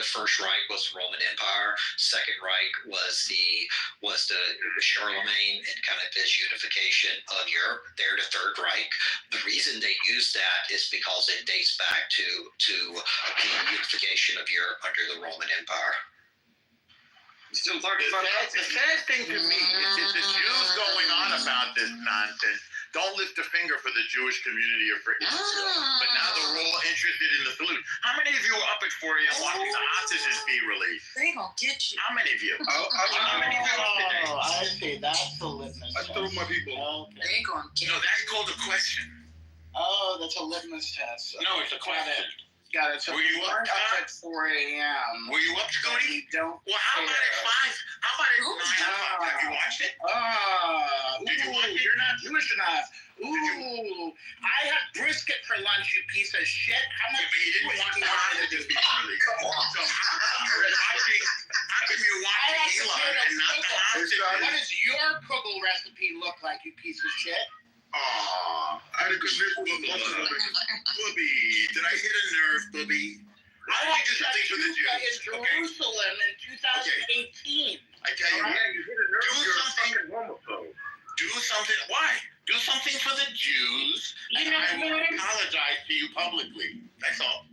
First Reich was the Roman Empire. Second Reich was the Charlemagne and kind of this unification of Europe. They're the Third Reich. The reason they use that is because it dates back to the unification of Europe under the Roman Empire. Still talking about the sad thing to me is the Jews going on about this nonsense don't lift a finger for the Jewish community or for Israel. But now they're all interested in the salute. How many of you were up at 4 a.m. watching the hostages be released? They gonna get you. How many of you? How many of you up today? Oh, I see. That's the litmus test. I threw my people. Okay. They gonna get No, that's called a question. Oh, that's a litmus test. No, it's a question. Got it. So Were you up, at 4 a.m. Were you up, Scotty? Don't. Well, how about at 5? How about at 9 o'clock? Have you watched it? Did you watch it? You're not Jewish enough. Ooh, I had brisket for lunch, you piece of shit. How much? But you didn't watch the hostages be released. Come on. So how come you're watching Elon and not the hostages? What does your kugel recipe look like, you piece of shit? Aw, I had a conviction of Booby. Did I hit a nerve, Booby? I want to do something for the Jews. In Jerusalem in 2018. I tell you, do something. Why? Do something for the Jews, and I will apologize to you publicly. That's all.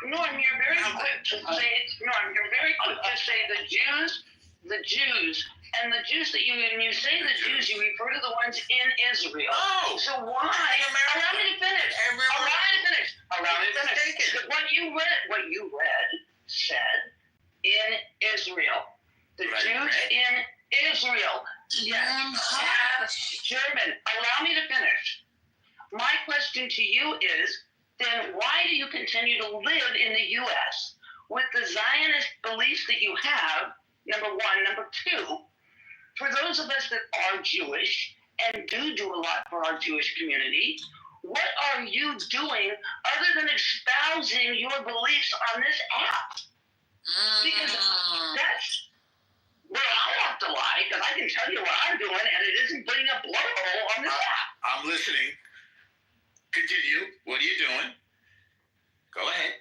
Norm, you're very quick to say. Norm, you're very quick to say the Jews. And the Jews that when you say the Jews, you refer to the ones in Israel. Oh. So why? Allow me to finish. What you read said in Israel. The Jews in Israel. Yes. Have German. Allow me to finish. My question to you is, then why do you continue to live in the U.S. with the Zionist beliefs that you have, number one? Number two, for those of us that are Jewish and do a lot for our Jewish community, what are you doing other than espousing your beliefs on this app? Because that's where I have to lie, because I can tell you what I'm doing, and it isn't putting a blowhole on this app. I'm listening. Continue. What are you doing? Go ahead.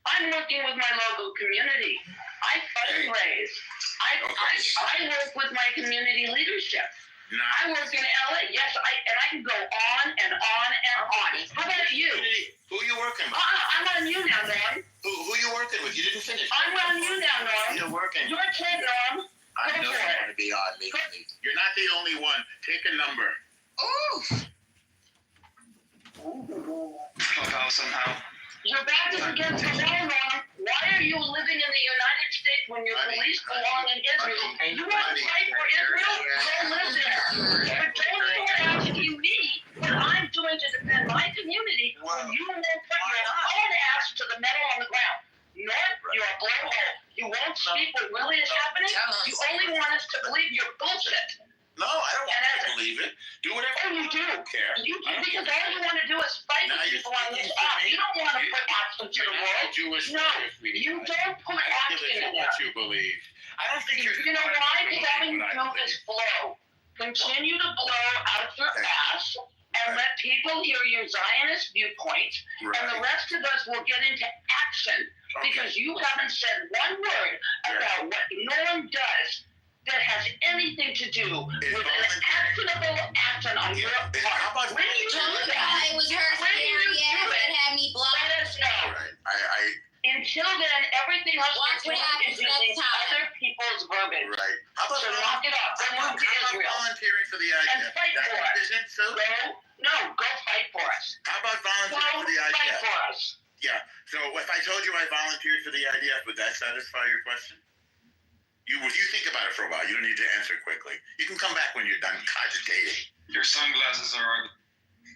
I'm working with my local community. I fundraise. I work with my community leadership. I work in LA. Yes, I can go on and on and on. How about you? Who are you working with? I'm on you now, Norm. Who are you working with? You didn't finish. I'm on you now, Norm. You're working. Your turn, Norm. I know you want to be on me. You're not the only one. Take a number. Clubhouse somehow. Your back is against the wall, Norm. Why are you living in the United States when your police belong in Israel? You want to fight for Israel? Go live there. But don't start asking me what I'm doing to defend my community when you won't put your own ass to the metal on the ground. Norm, you're a blowhole. You won't speak what really is happening. You only want us to believe your bullshit. No, I don't want to believe it. Do whatever you do. I don't care. You do, because all you want to do is fight with people on this app. You don't want to put action to the world. Jewish no, you don't put action in what there. you believe. I don't think you're. You know why? Because all you do is blow. Continue to blow out of your ass and let people hear your Zionist viewpoint, and the rest of us will get into action because you haven't said one word about what Norm does that has anything to do with an actionable action on your part. When you do that, it was her scary ass that had me blocked. Let us know. Until then, everything IDF. And fight That's for your us. vision, Sue? Go fight for us. How about volunteering for the Go fight IDF? for us. Yeah. So if I told you I volunteered for the IDF, would that satisfy your question? If you think about it for a while, you don't need to answer quickly. You can come back when you're done cogitating. Your sunglasses are ugly.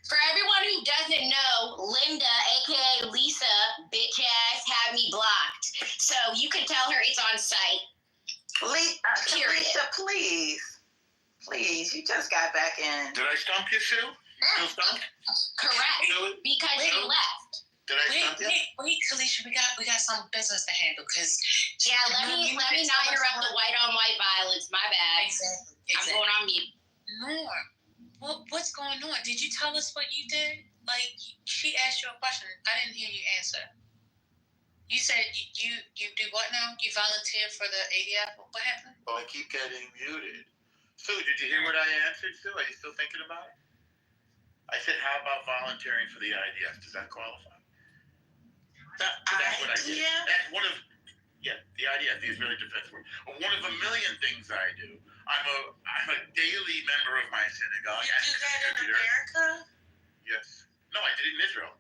For everyone who doesn't know, Linda, aka Lisa, bitch ass, had me blocked. So you can tell her it's on site. Period. Lisa, please, you just got back in. Did I stump you, Sue? You still stumped? Correct. Because you left. Did I stump you? Wait, Kalisha, we got some business to handle because. Yeah, let me not interrupt the white on white violence. My bad. Exactly. I'm going on mute. Norm, what's going on? Did you tell us what you did? Like, she asked you a question. I didn't hear you answer. You said you do what now? You volunteer for the ADF? What happened? Oh, I keep getting muted. Sue, did you hear what I answered, Sue? Are you still thinking about it? I said, how about volunteering for the IDF? Does that qualify? That's what I did. That's one of, the IDF, the Israeli Defense Force. One of a million things I do. I'm a daily member of my synagogue. You do that in America? Yes. No, I did it in Israel.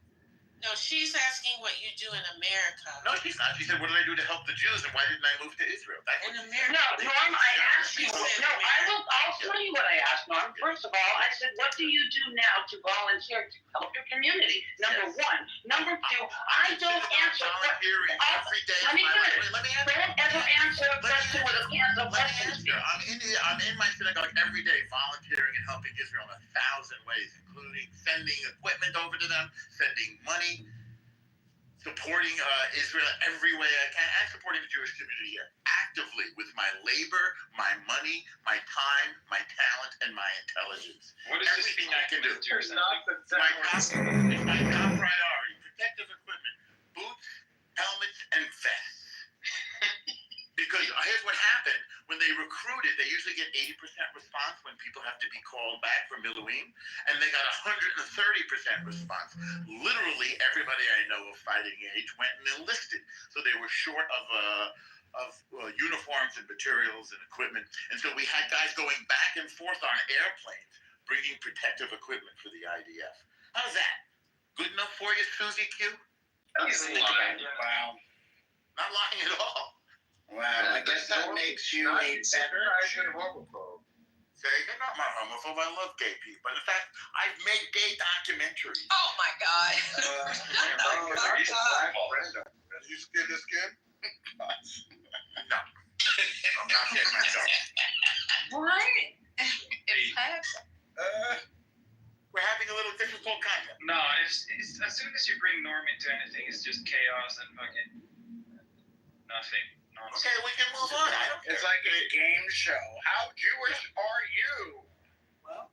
No, she's asking what you do in America. No, she's not. She said, what did I do to help the Jews, and why didn't I move to Israel? That's In what America. No, Norm, I asked you. I'll tell you what I asked, Norm. First of all, I said, what do you do now to volunteer to help your community? Number one. Number two, I don't answer. Volunteering every day of my life. Let me answer. Don't ever answer a question with a cans of questions. I'm in my synagogue every day, volunteering and helping Israel in 1,000 ways, including sending equipment over to them, sending money, supporting Israel every way I can, and supporting the Jewish community here actively with my labor, my money, my time, my talent, and my intelligence. Everything I can do. My top priority: protective equipment, boots, helmets, and vests. Because here's what happened. When they recruited, they usually get 80% response when people have to be called back from Miluim, and they got 130% response. Literally, everybody I know of fighting age went and enlisted. So they were short of uniforms and materials and equipment. And so we had guys going back and forth on airplanes, bringing protective equipment for the IDF. How's that? Good enough for you, Susie Q? Wow. Not lying at all. Wow, I guess that makes you a better. Say, you're not my homophobe. I love gay people. In fact, I've made gay documentaries. Oh my God. Did you skin the skin? No. I'm not getting myself. What? It's happening. We're having a little difficult content. No, it's as soon as you bring Norm into anything, it's just chaos and fucking nothing. Nonsense. Okay, we can move on. I don't care. It's like a game show. How Jewish are you? Well,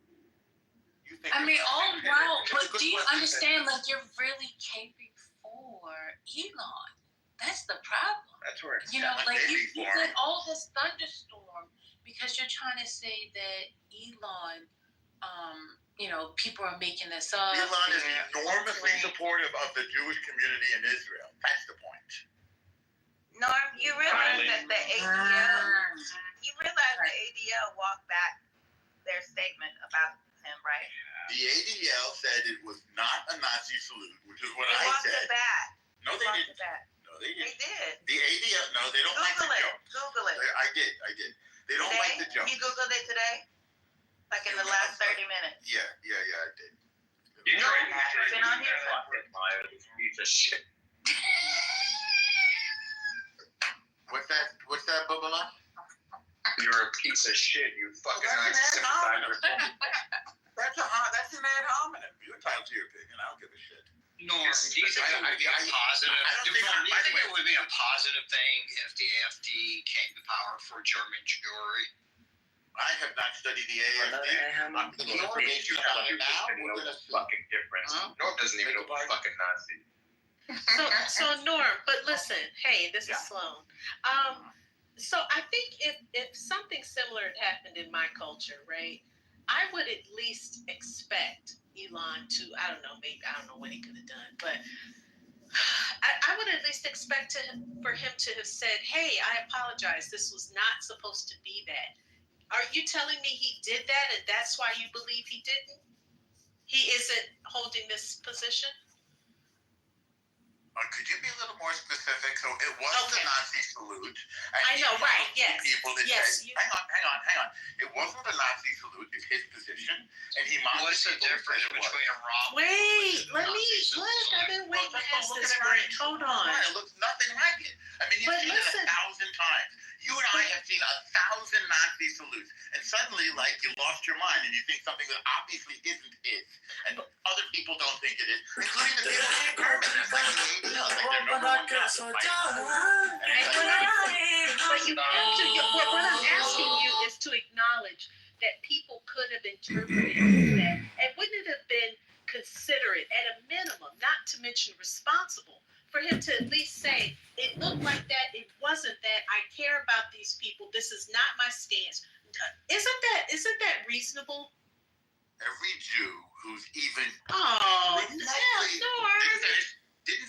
you think I mean, all right, but do you understand? Like, you're really caping for Elon. That's the problem. That's where it's You know, like you get all this thunderstorm because you're trying to say that Elon, people are making this up. Elon is enormously supportive of the Jewish community in Israel. That's the point. Norm, you realize that the ADL walked back their statement about him, right? The ADL said it was not a Nazi salute, which is what They I walked said. it back. No, they didn't. No, they They didn't. did. The ADL, no, they don't like the joke. Google it. I did. They don't like the joke. You Googled it today? Like in the last 30 minutes? Yeah, I did. You know, it's been on here for. Piece of shit. What's that, Bubba? You're a piece of shit. You fucking That's an ad hominem. You're entitled to your opinion. I don't give a shit. Norm, do you think it would be a positive? Do you think it would be a positive thing if the AFD came to power for German Jewry? I have not studied the AFD. Fucking difference. Norm doesn't even know fucking Nazi. So Norm, but listen, hey, this is Sloan. So I think if something similar had happened in my culture, right, I would at least expect Elon to, I don't know what he could have done, but I would at least expect for him to have said, hey, I apologize. This was not supposed to be that. Are you telling me he did that and that's why you believe he didn't? He isn't holding this position? Could you be a little more specific? So it was the Nazi salute. I know, right? Yes. People that say, hang on. It wasn't the Nazi salute. It's his position, and he mocked. What's the difference between a romp? Wait, let me. Look, I've been waiting to ask this, Brent. Hold on. It looks nothing like it. I mean, you've seen it 1,000 times. You and I have seen 1,000 Nazi salutes, and suddenly, like, you lost your mind, and you think something that obviously isn't it, and other people don't think it is, including the people in the government. It's like maybe else. Like they're number one guys to fight. But you have to. What I'm asking you is to acknowledge that people could have interpreted that, and wouldn't it have been considerate at a minimum, not to mention responsible, for him to at least say, it looked like that, it wasn't that, I care about these people, this is not my stance. Isn't that reasonable? Every Jew who's even